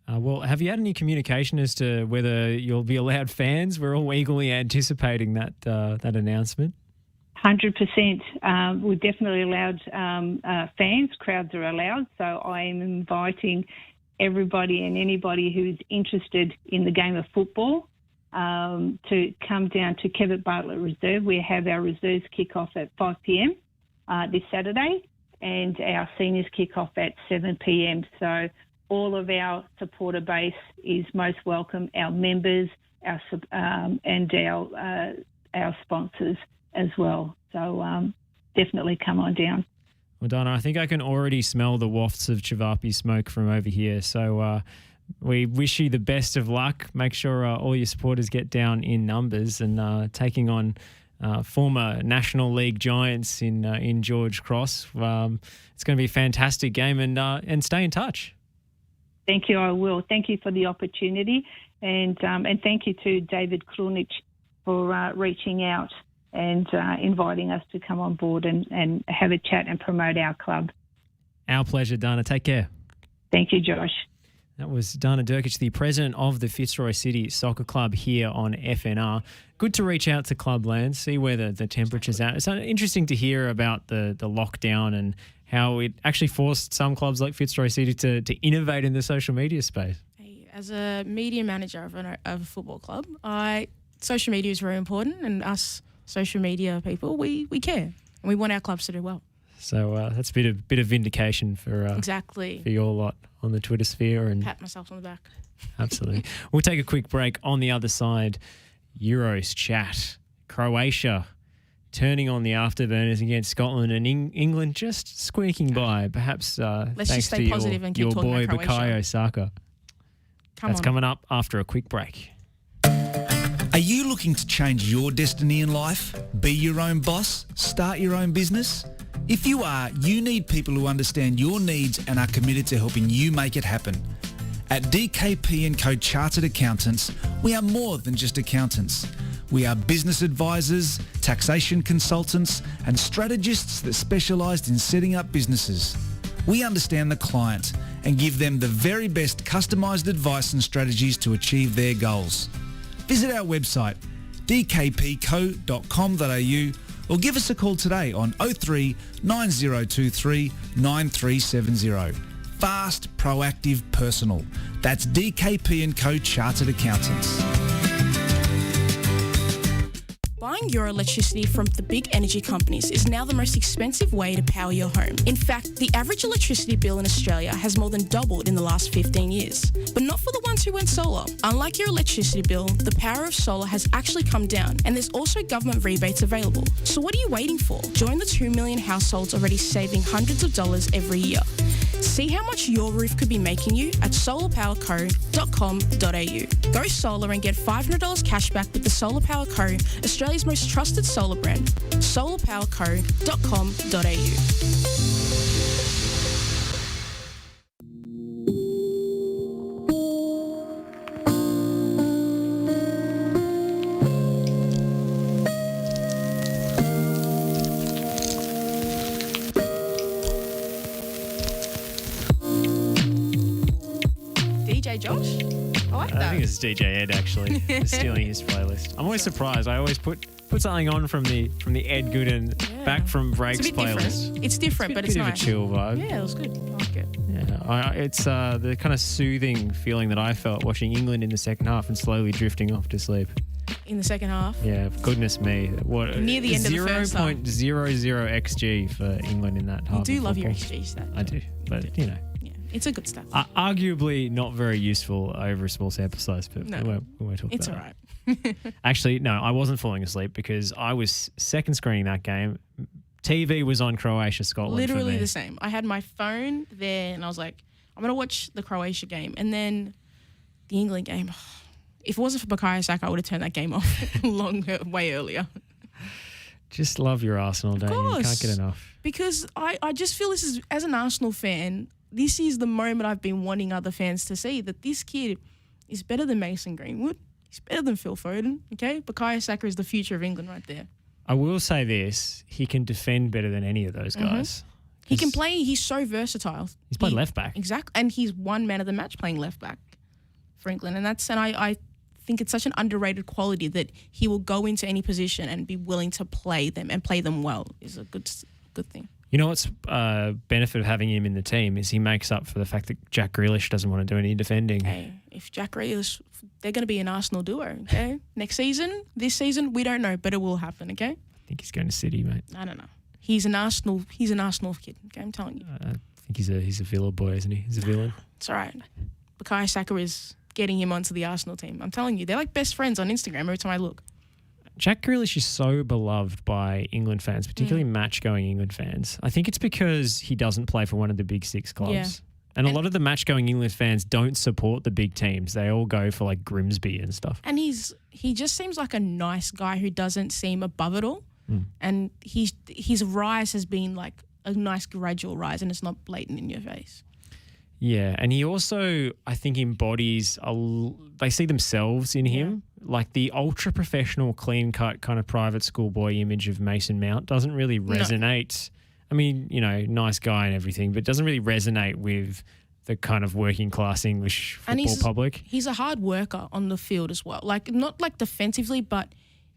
Well, have you had any communication as to whether you'll be allowed fans? We're all eagerly anticipating that announcement. 100%. We're definitely allowed fans. Crowds are allowed. So I am inviting everybody and anybody who's interested in the game of football to come down to Kevin Bartlett Reserve. We have our reserves kick off at 5 p.m. This Saturday, and our seniors kick off at 7 p.m. So all of our supporter base is most welcome, our members, and our sponsors as well. So definitely come on down. Well, Donna, I think I can already smell the wafts of Chavapi smoke from over here. So we wish you the best of luck. Make sure all your supporters get down in numbers, and taking on former National League giants in George Cross. It's going to be a fantastic game, and stay in touch. Thank you, I will. Thank you for the opportunity, and thank you to David Krunic for reaching out and inviting us to come on board and have a chat and promote our club. Our pleasure, Dana. Take care. Thank you, Josh. That was Dana Durkic, the president of the Fitzroy City Soccer Club here on FNR. Good to reach out to Clubland, see where the temperature's at. It's interesting to hear about the lockdown and how it actually forced some clubs like Fitzroy City to innovate in the social media space. Hey, as a media manager of a football club, social media is very important, and us social media people, we care and we want our clubs to do well. So that's a bit of vindication for exactly for your lot on the Twitter sphere, and pat myself on the back. Absolutely. We'll take a quick break. On the other side, Euros chat. Croatia turning on the afterburners against Scotland, and England just squeaking by. Perhaps Let's thanks just stay to positive and keep your talking boy about Croatia. Bukayo Saka. That's coming up after a quick break. Are you looking to change your destiny in life? Be your own boss? Start your own business? If you are, you need people who understand your needs and are committed to helping you make it happen. At DKP & Co Chartered Accountants, we are more than just accountants. We are business advisors, taxation consultants, and strategists that specialise in setting up businesses. We understand the client and give them the very best customised advice and strategies to achieve their goals. Visit our website, dkpco.com.au, or give us a call today on 03 9023 9370. Fast, proactive, personal. That's DKP & Co Chartered Accountants. Buying your electricity from the big energy companies is now the most expensive way to power your home. In fact, the average electricity bill in Australia has more than doubled in the last 15 years. But not for the ones who went solar. Unlike your electricity bill, the power of solar has actually come down, and there's also government rebates available. So what are you waiting for? Join the 2 million households already saving hundreds of dollars every year. See how much your roof could be making you at solarpowerco.com.au. Go solar and get $500 cash back with the Solar Power Co, Australia's most trusted solar brand. solarpowerco.com.au. Josh? I like that. I think it's DJ Ed actually stealing his playlist. I'm always surprised. I always put something on from the Ed Gooden back from breaks playlist. Different. It's different, but it's bit nice. Of a chill vibe. Yeah, it was good. I like it. Yeah, it's the kind of soothing feeling that I felt watching England in the second half and slowly drifting off to sleep. In the second half? Yeah, goodness me. What near the end of the first half. 0.00 XG for England in that half. You do love your XG stat. I do, but you know. It's a good stat. Arguably not very useful over a small sample size, but we won't talk it's about it. It's all right. Actually, no, I wasn't falling asleep because I was second screening that game. TV was on Croatia, Scotland. Literally for me. the same. I had my phone there and I was like, I'm going to watch the Croatia game. And then the England game, if it wasn't for Bukayo Saka, I would have turned that game off way earlier. Just love your Arsenal, don't you? You can't get enough. Because I just feel this is, as an Arsenal fan, this is the moment I've been wanting other fans to see, that this kid is better than Mason Greenwood. He's better than Phil Foden, okay? Bukayo Saka is the future of England right there. I will say this, he can defend better than any of those guys. He can play, he's so versatile. He's played left back. Exactly, and he's one man of the match playing left back for England. And I think it's such an underrated quality that he will go into any position and be willing to play them and play them well is a good thing. You know what's benefit of having him in the team is he makes up for the fact that Jack Grealish doesn't want to do any defending. Hey, if Jack Grealish, they're going to be an Arsenal duo, okay? Next season, this season, we don't know, but it will happen, okay? I think he's going to City, mate. I don't know. He's an Arsenal kid, okay? I'm telling you. I think he's a Villa boy, isn't he? He's a villain. It's all right. Bukayo Saka is getting him onto the Arsenal team. I'm telling you, they're like best friends on Instagram every time I look. Jack Grealish is so beloved by England fans, particularly match-going England fans. I think it's because he doesn't play for one of the big six clubs. Yeah. And a lot of the match-going England fans don't support the big teams. They all go for like Grimsby and stuff. And he just seems like a nice guy who doesn't seem above it all. And his rise has been like a nice gradual rise, and it's not blatant in your face. Yeah, and he also, I think, embodies, they see themselves in him. like the ultra professional, clean cut kind of private schoolboy image of Mason Mount doesn't really resonate. I mean, nice guy and everything, but doesn't really resonate with the kind of working class English football public. He's a hard worker on the field as well. Like, not like defensively, but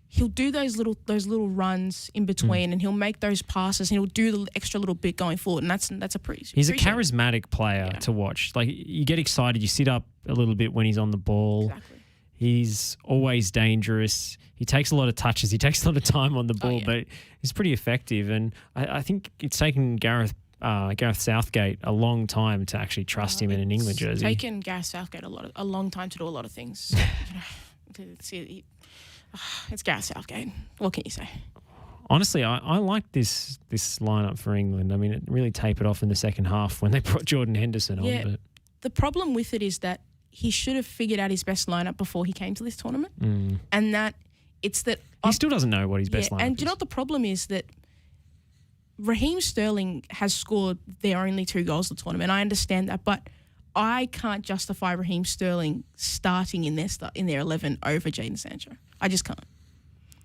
he'll do those little runs in between, and he'll make those passes, and he'll do the extra little bit going forward, and that's a pretty. He's a charismatic player to watch. Like, you get excited, you sit up a little bit when he's on the ball. Exactly. He's always dangerous. He takes a lot of touches. He takes a lot of time on the ball, but he's pretty effective. And I think it's taken Gareth Southgate a long time to actually trust him in an England jersey. It's taken Gareth Southgate a long time to do a lot of things. It's Gareth Southgate. What can you say? Honestly, I like this lineup for England. I mean, it really tapered off in the second half when they brought Jordan Henderson on. But the problem with it is that he should have figured out his best lineup before he came to this tournament, and that it's that he still doesn't know what his best lineup is. And do you know what the problem is? That Raheem Sterling has scored their only 2 goals of the tournament. I understand that, but I can't justify Raheem Sterling starting in their 11 over Jadon Sancho. I just can't.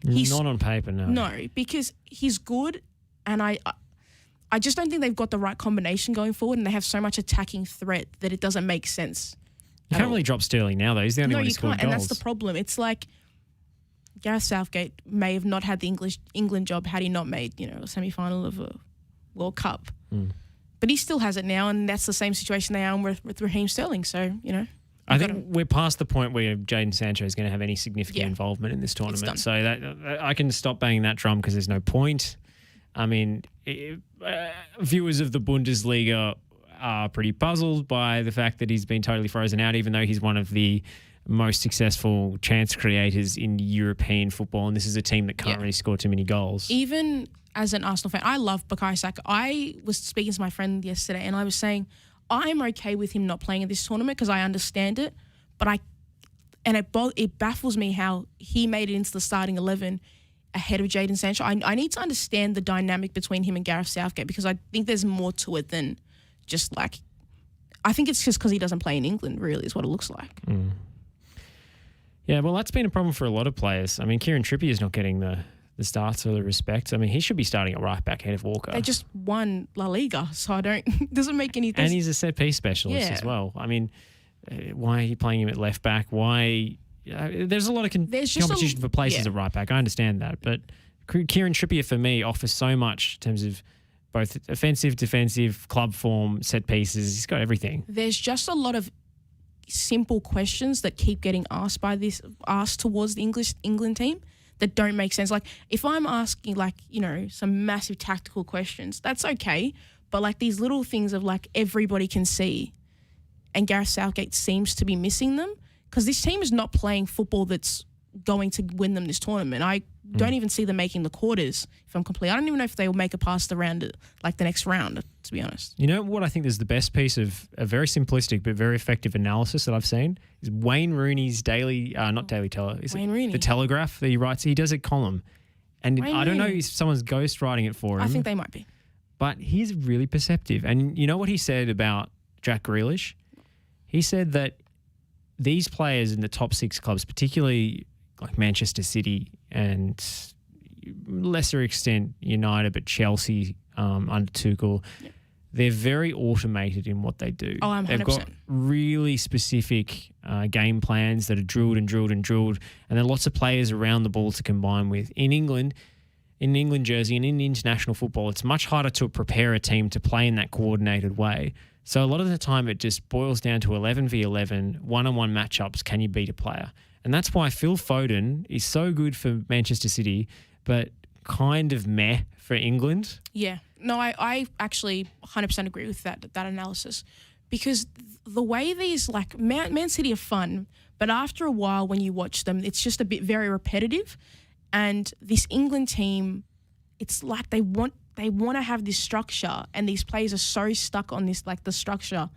He's not on paper, no. No, because he's good, and I just don't think they've got the right combination going forward, and they have so much attacking threat that it doesn't make sense. You can't really drop Sterling now, though. He's the only one who scored goals. And that's the problem. It's like Gareth Southgate may have not had the England job had he not made, a semi-final of a World Cup. But he still has it now, and that's the same situation they are in with Raheem Sterling. So, I think we're past the point where Jadon Sancho is going to have any significant involvement in this tournament. So that I can stop banging that drum because there's no point. I mean, viewers of the Bundesliga are pretty puzzled by the fact that he's been totally frozen out, even though he's one of the most successful chance creators in European football, and this is a team that can't really score too many goals. Even as an Arsenal fan, I love Bukayo Saka. I was speaking to my friend yesterday, and I was saying I'm okay with him not playing in this tournament because I understand it, but it baffles me how he made it into the starting 11 ahead of Jadon Sancho. I need to understand the dynamic between him and Gareth Southgate because I think there's more to it than just like. I think it's just because he doesn't play in England, really, is what it looks like. Yeah, well, that's been a problem for a lot of players. I mean, Kieran Trippier is not getting the starts or the respect. I mean, he should be starting at right back ahead of Walker. They just won La Liga, so it doesn't make any sense. And he's a set-piece specialist as well. I mean, why are you playing him at left back? Why? There's a lot of competition for places at right back. I understand that. But Kieran Trippier, for me, offers so much in terms of both offensive, defensive, club form, set pieces. He's got everything. There's just a lot of simple questions that keep getting asked towards the England team that don't make sense. Like, if I'm asking, some massive tactical questions, that's okay. But, these little things of, everybody can see, and Gareth Southgate seems to be missing them because this team is not playing football that's going to win them this tournament. I don't even see them making the quarters, if I'm complete. I don't even know if they will make it past the round, the next round, to be honest. You know what I think is the best piece of a very simplistic but very effective analysis that I've seen is Wayne Rooney's The Telegraph that he writes. He does a column. And I don't know if someone's ghostwriting it for him. I think they might be. But he's really perceptive. And you know what he said about Jack Grealish? He said that these players in the top 6 clubs, particularly like Manchester City and lesser extent United, but Chelsea under Tuchel, they're very automated in what they do. Oh, I'm 100%. They've got really specific game plans that are drilled and drilled and drilled, and there are lots of players around the ball to combine with. In England jersey and in international football, it's much harder to prepare a team to play in that coordinated way. So a lot of the time it just boils down to 11v11, one-on-one matchups. Can you beat a player? And that's why Phil Foden is so good for Manchester City, but kind of meh for England. Yeah. No, I actually 100% agree with that analysis because the way these, Man City are fun, but after a while when you watch them, it's just a bit very repetitive. And this England team, it's like they want to have this structure, and these players are so stuck on this, the structure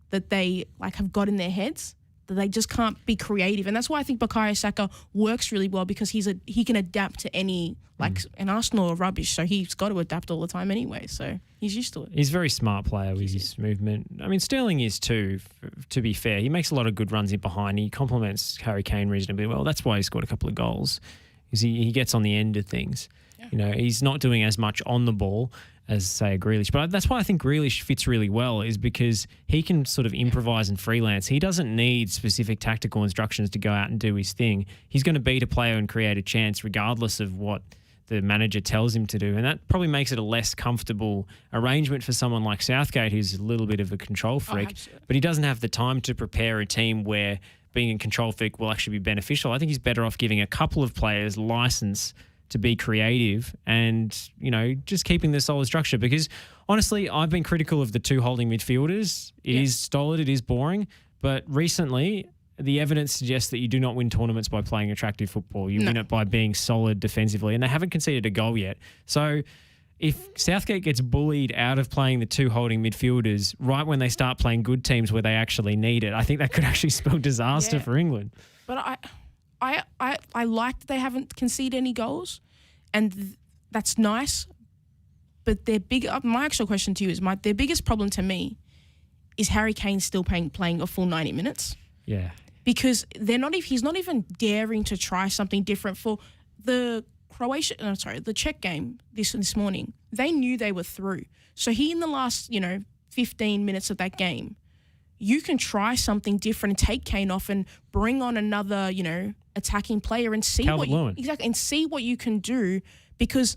that they have got in their heads They just can't be creative. And that's why I think Bukayo Saka works really well, because he can adapt to any, like an Arsenal are rubbish, so he's got to adapt all the time anyway. So he's used to it. He's a very smart player with his movement. I mean, Sterling is too, to be fair. He makes a lot of good runs in behind. He complements Harry Kane reasonably well. That's why he scored a couple of goals, is he gets on the end of things. Yeah. You know, he's not doing as much on the ball as, say, a Grealish. But that's why I think Grealish fits really well, is because he can sort of improvise and freelance. He doesn't need specific tactical instructions to go out and do his thing. He's going to beat a player and create a chance regardless of what the manager tells him to do. And that probably makes it a less comfortable arrangement for someone like Southgate, who's a little bit of a control freak. But he doesn't have the time to prepare a team where being a control freak will actually be beneficial. I think he's better off giving a couple of players license to be creative and, you know, just keeping the solid structure. Because honestly, I've been critical of the two holding midfielders. It is stolid, it is boring, but recently the evidence suggests that you do not win tournaments by playing attractive football. You win it by being solid defensively, and they haven't conceded a goal yet. So if Southgate gets bullied out of playing the two holding midfielders right when they start playing good teams where they actually need it, I think that could actually spell disaster for England. But I like that they haven't conceded any goals, and that's nice. But my actual question to you is, their biggest problem to me is Harry Kane still playing a full 90 minutes. Yeah. Because he's not even daring to try something different. For the the Czech game this morning, they knew they were through. So in the last, 15 minutes of that game, you can try something different and take Kane off and bring on another, attacking player and see what you can do. Because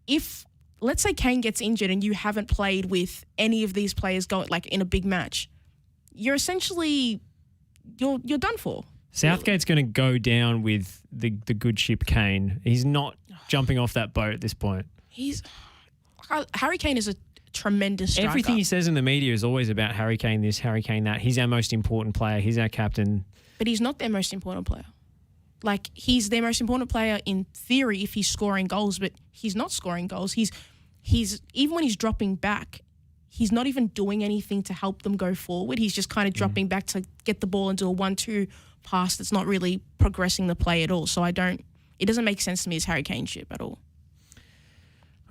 if, let's say, Kane gets injured and you haven't played with any of these players going like in a big match, you're essentially you're done for. Southgate's going to go down with the good ship Kane. He's not jumping off that boat at this point. Harry Kane is a tremendous striker. Everything he says in the media is always about Harry Kane this, Harry Kane that. He's our most important player. He's our captain. But he's not their most important player. Like, he's their most important player in theory if he's scoring goals, but he's not scoring goals. He's even when he's dropping back, he's not even doing anything to help them go forward. He's just kind of dropping back to get the ball into a 1-2 pass that's not really progressing the play at all. So it doesn't make sense to me as Harry Kane ship at all.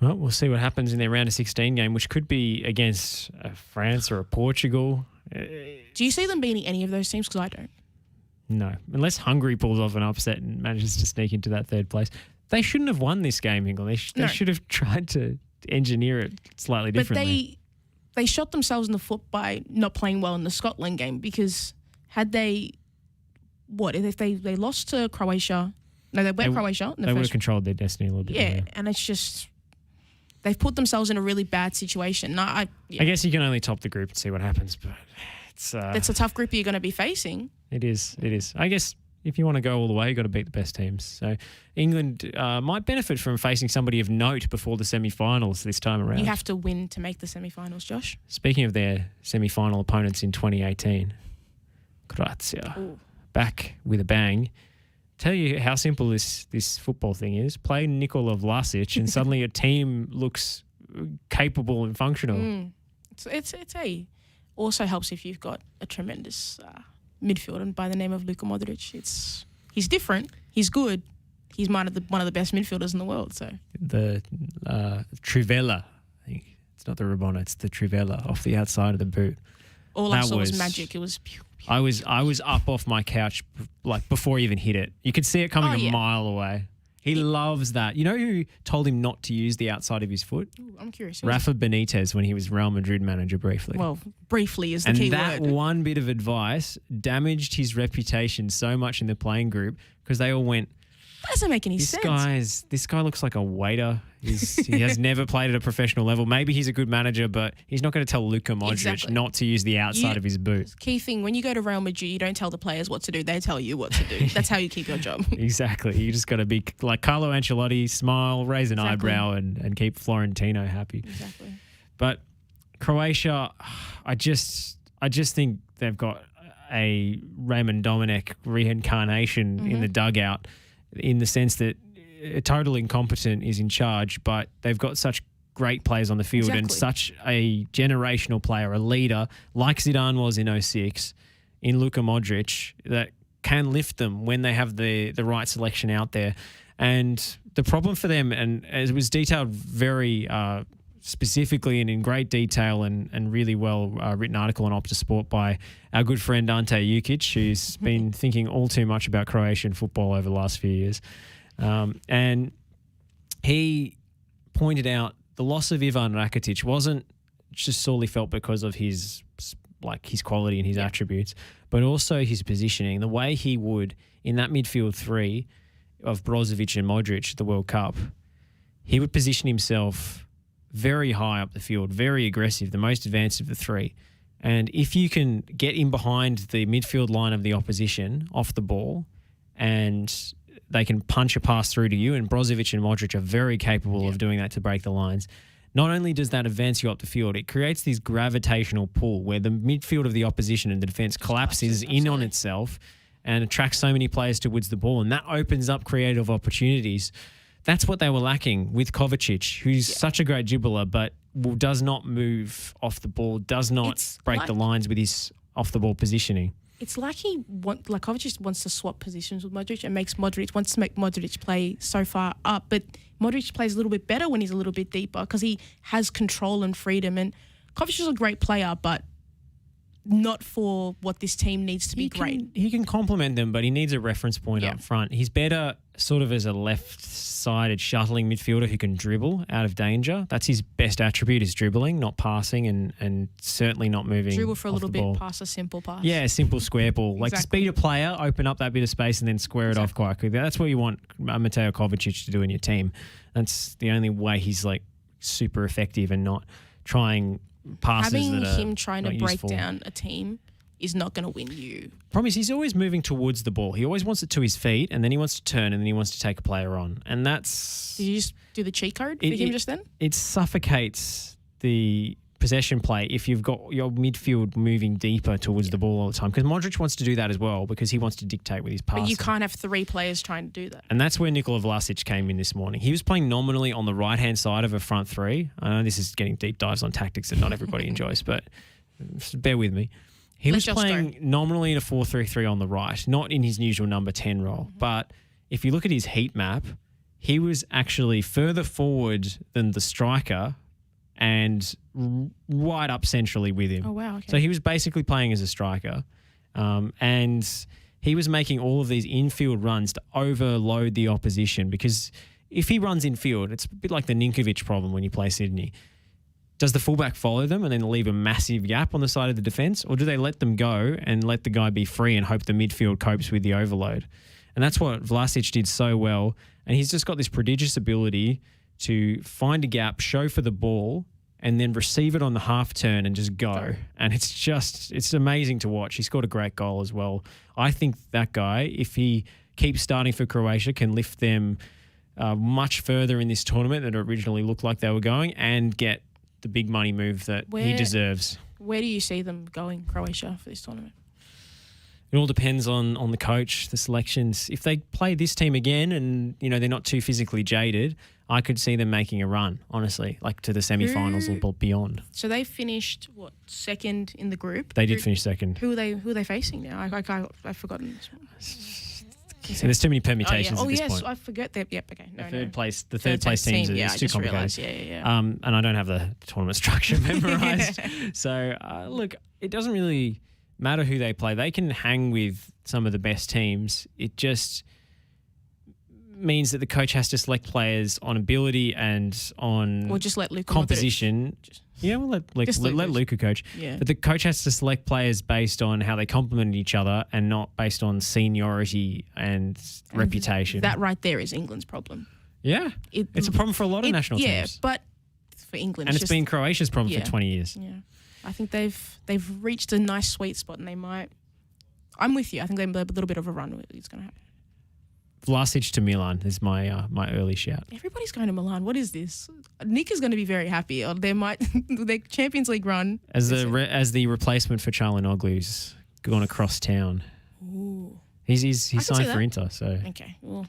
Well, we'll see what happens in their round of 16 game, which could be against France or a Portugal. Do you see them beating any of those teams? Because I don't. No, unless Hungary pulls off an upset and manages to sneak into that third place. They shouldn't have won this game, England. They should have tried to engineer it slightly differently. But they shot themselves in the foot by not playing well in the Scotland game, because had they, if they lost to Croatia? No, they went Croatia. They would have controlled their destiny a little bit. Yeah, and it's just they've put themselves in a really bad situation. I guess you can only top the group and see what happens, but it's a tough group you're going to be facing. It is. I guess if you want to go all the way, you've got to beat the best teams. So England might benefit from facing somebody of note before the semi-finals this time around. You have to win to make the semi-finals, Josh. Speaking of their semi-final opponents in 2018, Croatia, back with a bang. Tell you how simple this football thing is. Play Nikola Vlasic and suddenly your team looks capable and functional. It's also helps if you've got a tremendous midfielder by the name of Luka Modric. He's different. He's good. He's one of the best midfielders in the world. So the Trivela, I think it's not the Rabona, it's the Trivela off the outside of the boot. All I saw was magic. It was. I was up off my couch like before he even hit it. You could see it coming a mile away. He loves that. You know who told him not to use the outside of his foot? Ooh, I'm curious. Rafa Benitez, when he was Real Madrid manager briefly. Well, briefly is the key word. And that one bit of advice damaged his reputation so much in the playing group because they all went, that doesn't make any sense. This guy looks like a waiter. He has never played at a professional level. Maybe he's a good manager, but he's not going to tell Luka Modric not to use the outside of his boot. Key thing, when you go to Real Madrid, you don't tell the players what to do. They tell you what to do. That's how you keep your job. Exactly. You just got to be like Carlo Ancelotti, smile, raise an eyebrow, and keep Florentino happy. Exactly. But Croatia, I just think they've got a Raymond Domenech reincarnation in the dugout, in the sense that a total incompetent is in charge, but they've got such great players on the field and such a generational player, a leader, like Zidane was in 06. in Luka Modric that can lift them when they have the right selection out there. And the problem for them, and as it was detailed very specifically and in great detail and really well written article on Opta Sport by our good friend Ante Jukic, who's been thinking all too much about Croatian football over the last few years. And he pointed out the loss of Ivan Rakitic wasn't just solely felt because of his quality and his attributes, but also his positioning. The way he would, in that midfield three of Brozovic and Modric at the World Cup, he would position himself very high up the field, very aggressive, the most advanced of the three. And if you can get in behind the midfield line of the opposition off the ball and they can punch a pass through to you, and Brozovic and Modric are very capable of doing that to break the lines, not only does that advance you up the field, it creates this gravitational pull where the midfield of the opposition and the defence collapses in on itself and attracts so many players towards the ball, and that opens up creative opportunities. That's what they were lacking with Kovacic, who's such a great dribbler, but does not move off the ball, does not break the lines with his off-the-ball positioning. It's like Kovacic wants to swap positions with Modric and wants to make Modric play so far up, but Modric plays a little bit better when he's a little bit deeper because he has control and freedom. And Kovacic is a great player, but not for what this team needs to be great. He can complement them, but he needs a reference point up front. He's better sort of as a left-sided shuttling midfielder who can dribble out of danger. That's his best attribute, is dribbling, not passing, and certainly not moving. Dribble for a little ball. bit, pass a simple pass. Yeah, a simple square ball. Like speed a player, open up that bit of space and then square it off quite quickly. That's what you want Mateo Kovacic to do in your team. That's the only way he's like super effective and not trying passes Having that are him trying to break useful. Down a team is not going to win you. Problem is, he's always moving towards the ball. He always wants it to his feet, and then he wants to turn, and then he wants to take a player on. And that's... Did you just do the cheat code for him just then? It suffocates the possession play if you've got your midfield moving deeper towards the ball all the time. Because Modric wants to do that as well because he wants to dictate with his passing. But you can't have three players trying to do that. And that's where Nikola Vlasic came in this morning. He was playing nominally on the right-hand side of a front three. I know this is getting deep dives on tactics that not everybody enjoys, but bear with me. He was playing nominally in a 4-3-3 on the right, not in his usual number 10 role. But if you look at his heat map, he was actually further forward than the striker and right up centrally with him. Oh, wow. Okay. So he was basically playing as a striker. And he was making all of these infield runs to overload the opposition, because if he runs infield, it's a bit like the Ninkovic problem when you play Sydney. Does the fullback follow them and then leave a massive gap on the side of the defence, or do they let them go and let the guy be free and hope the midfield copes with the overload? And that's what Vlasic did so well. And he's just got this prodigious ability to find a gap, show for the ball, and then receive it on the half turn and just go. And it's amazing to watch. He scored a great goal as well. I think that guy, if he keeps starting for Croatia, can lift them much further in this tournament than it originally looked like they were going, and get the big money move that he deserves. Where do you see them going, Croatia, for this tournament? It all depends on the coach, the selections. If they play this team again and, they're not too physically jaded, I could see them making a run, honestly, like to the semi-finals or beyond. So they finished, second in the group? They did finish second. Who are they facing now? I've forgotten this one. So there's too many permutations at this point. I forget that. Yep, okay. The third place teams are too complicated. Yeah. And I don't have the tournament structure memorized. So, look, it doesn't really matter who they play. They can hang with some of the best teams. It just means that the coach has to select players on ability and on just let Luka composition. We'll let Luka coach. Yeah. But the coach has to select players based on how they complement each other and not based on seniority and reputation. That right there is England's problem. Yeah. It's a problem for a lot of national teams. Yeah, but for England. And it's been Croatia's problem for 20 years. Yeah. I think they've reached a nice sweet spot, and they might... I'm with you. I think they have a little bit of a run. It's going to happen. Vlasic to Milan is my early shout. Everybody's going to Milan. What is this? Nick is going to be very happy. Or their Champions League run as the replacement for Çalhanoğlu, who's gone across town. Ooh. He's signed for Inter. So okay, well,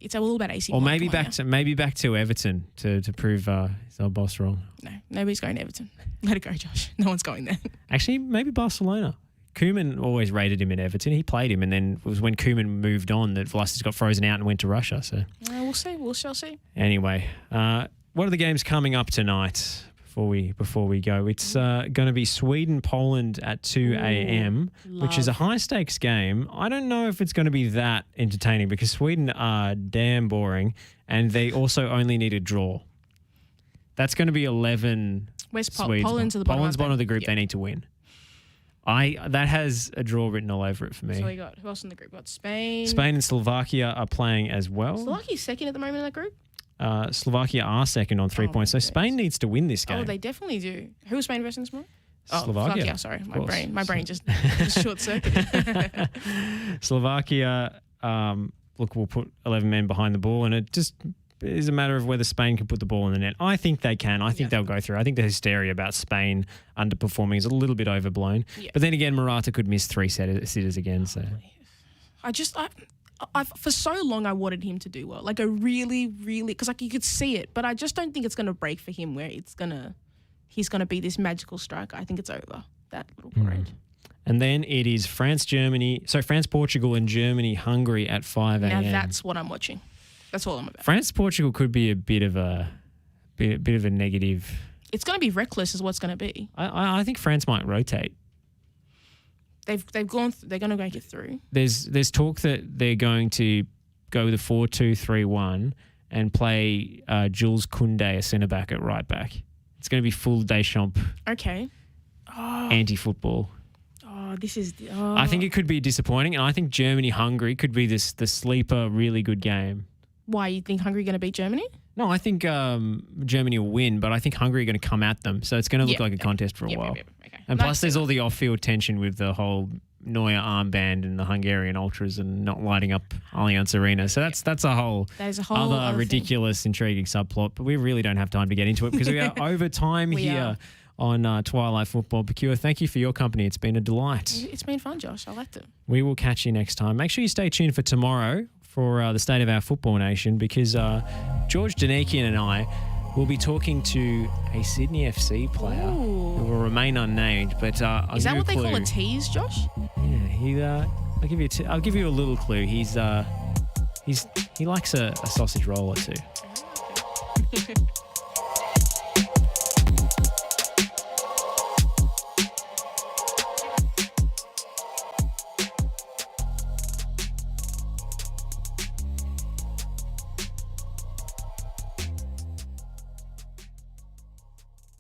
it's all about AC. Or maybe back to Everton to prove his old boss wrong. No, nobody's going to Everton. Let it go, Josh. No one's going there. Actually, maybe Barcelona. Koeman always rated him at Everton. He played him, and then it was when Koeman moved on that Vlasic got frozen out and went to Russia. So we'll see. We shall see. Anyway, what are the games coming up tonight? Before we go, it's going to be Sweden-Poland at 2 a.m., which is a high-stakes game. I don't know if it's going to be that entertaining because Sweden are damn boring, and they also only need a draw. That's going to be 11. Where's Poland's at the bottom? Poland's bottom of the group. Yep. They need to win. That has a draw written all over it for me. So we got who else in the group? We got Spain. Spain and Slovakia are playing as well. Slovakia's second at the moment in that group. Slovakia are second on 3 points. So Spain needs to win this game. Oh, they definitely do. Who was Spain versus tomorrow? Slovakia. Sorry, my brain just short-circuited. Slovakia, look, we'll put 11 men behind the ball, and it just is a matter of whether Spain can put the ball in the net. I think they can. I think they'll go through. I think the hysteria about Spain underperforming is a little bit overblown. Yeah. But then again, Morata could miss 3 sitters again. So I've for so long I wanted him to do well. Like I really, because like you could see it, but I just don't think it's going to break for him where he's going to be this magical striker. I think it's over, that little parade. And then it is France, Portugal, and Germany, Hungary at 5 a.m. Now that's what I'm watching. That's all I'm about. France, Portugal could be a bit of a negative. It's going to be reckless, is what's going to be. I think France might rotate. They've gone. They're going to make it through. There's talk that they're going to go with a 4-2-3-1 and play Jules Koundé, a centre back, at right back. It's going to be full Deschamps. Okay. Anti-football. This is. I think it could be disappointing, and I think Germany-Hungary could be the sleeper, really good game. Why, you think Hungary going to beat Germany? No, I think Germany will win, but I think Hungary are going to come at them. So it's going to look like a contest for a while. Okay. And plus there's all the off-field tension with the whole Neuer armband and the Hungarian ultras and not lighting up Allianz Arena. So that's a whole other ridiculous, intriguing subplot. But we really don't have time to get into it because we are over time here on Twilight Football. Bakua, thank you for your company. It's been a delight. It's been fun, Josh. I liked it. We will catch you next time. Make sure you stay tuned for tomorrow for the state of our football nation because George Danekian and I will be talking to a Sydney FC player who will remain unnamed. But is that what they call a tease, Josh? Yeah, I'll give you a little clue. He likes a sausage roll or two.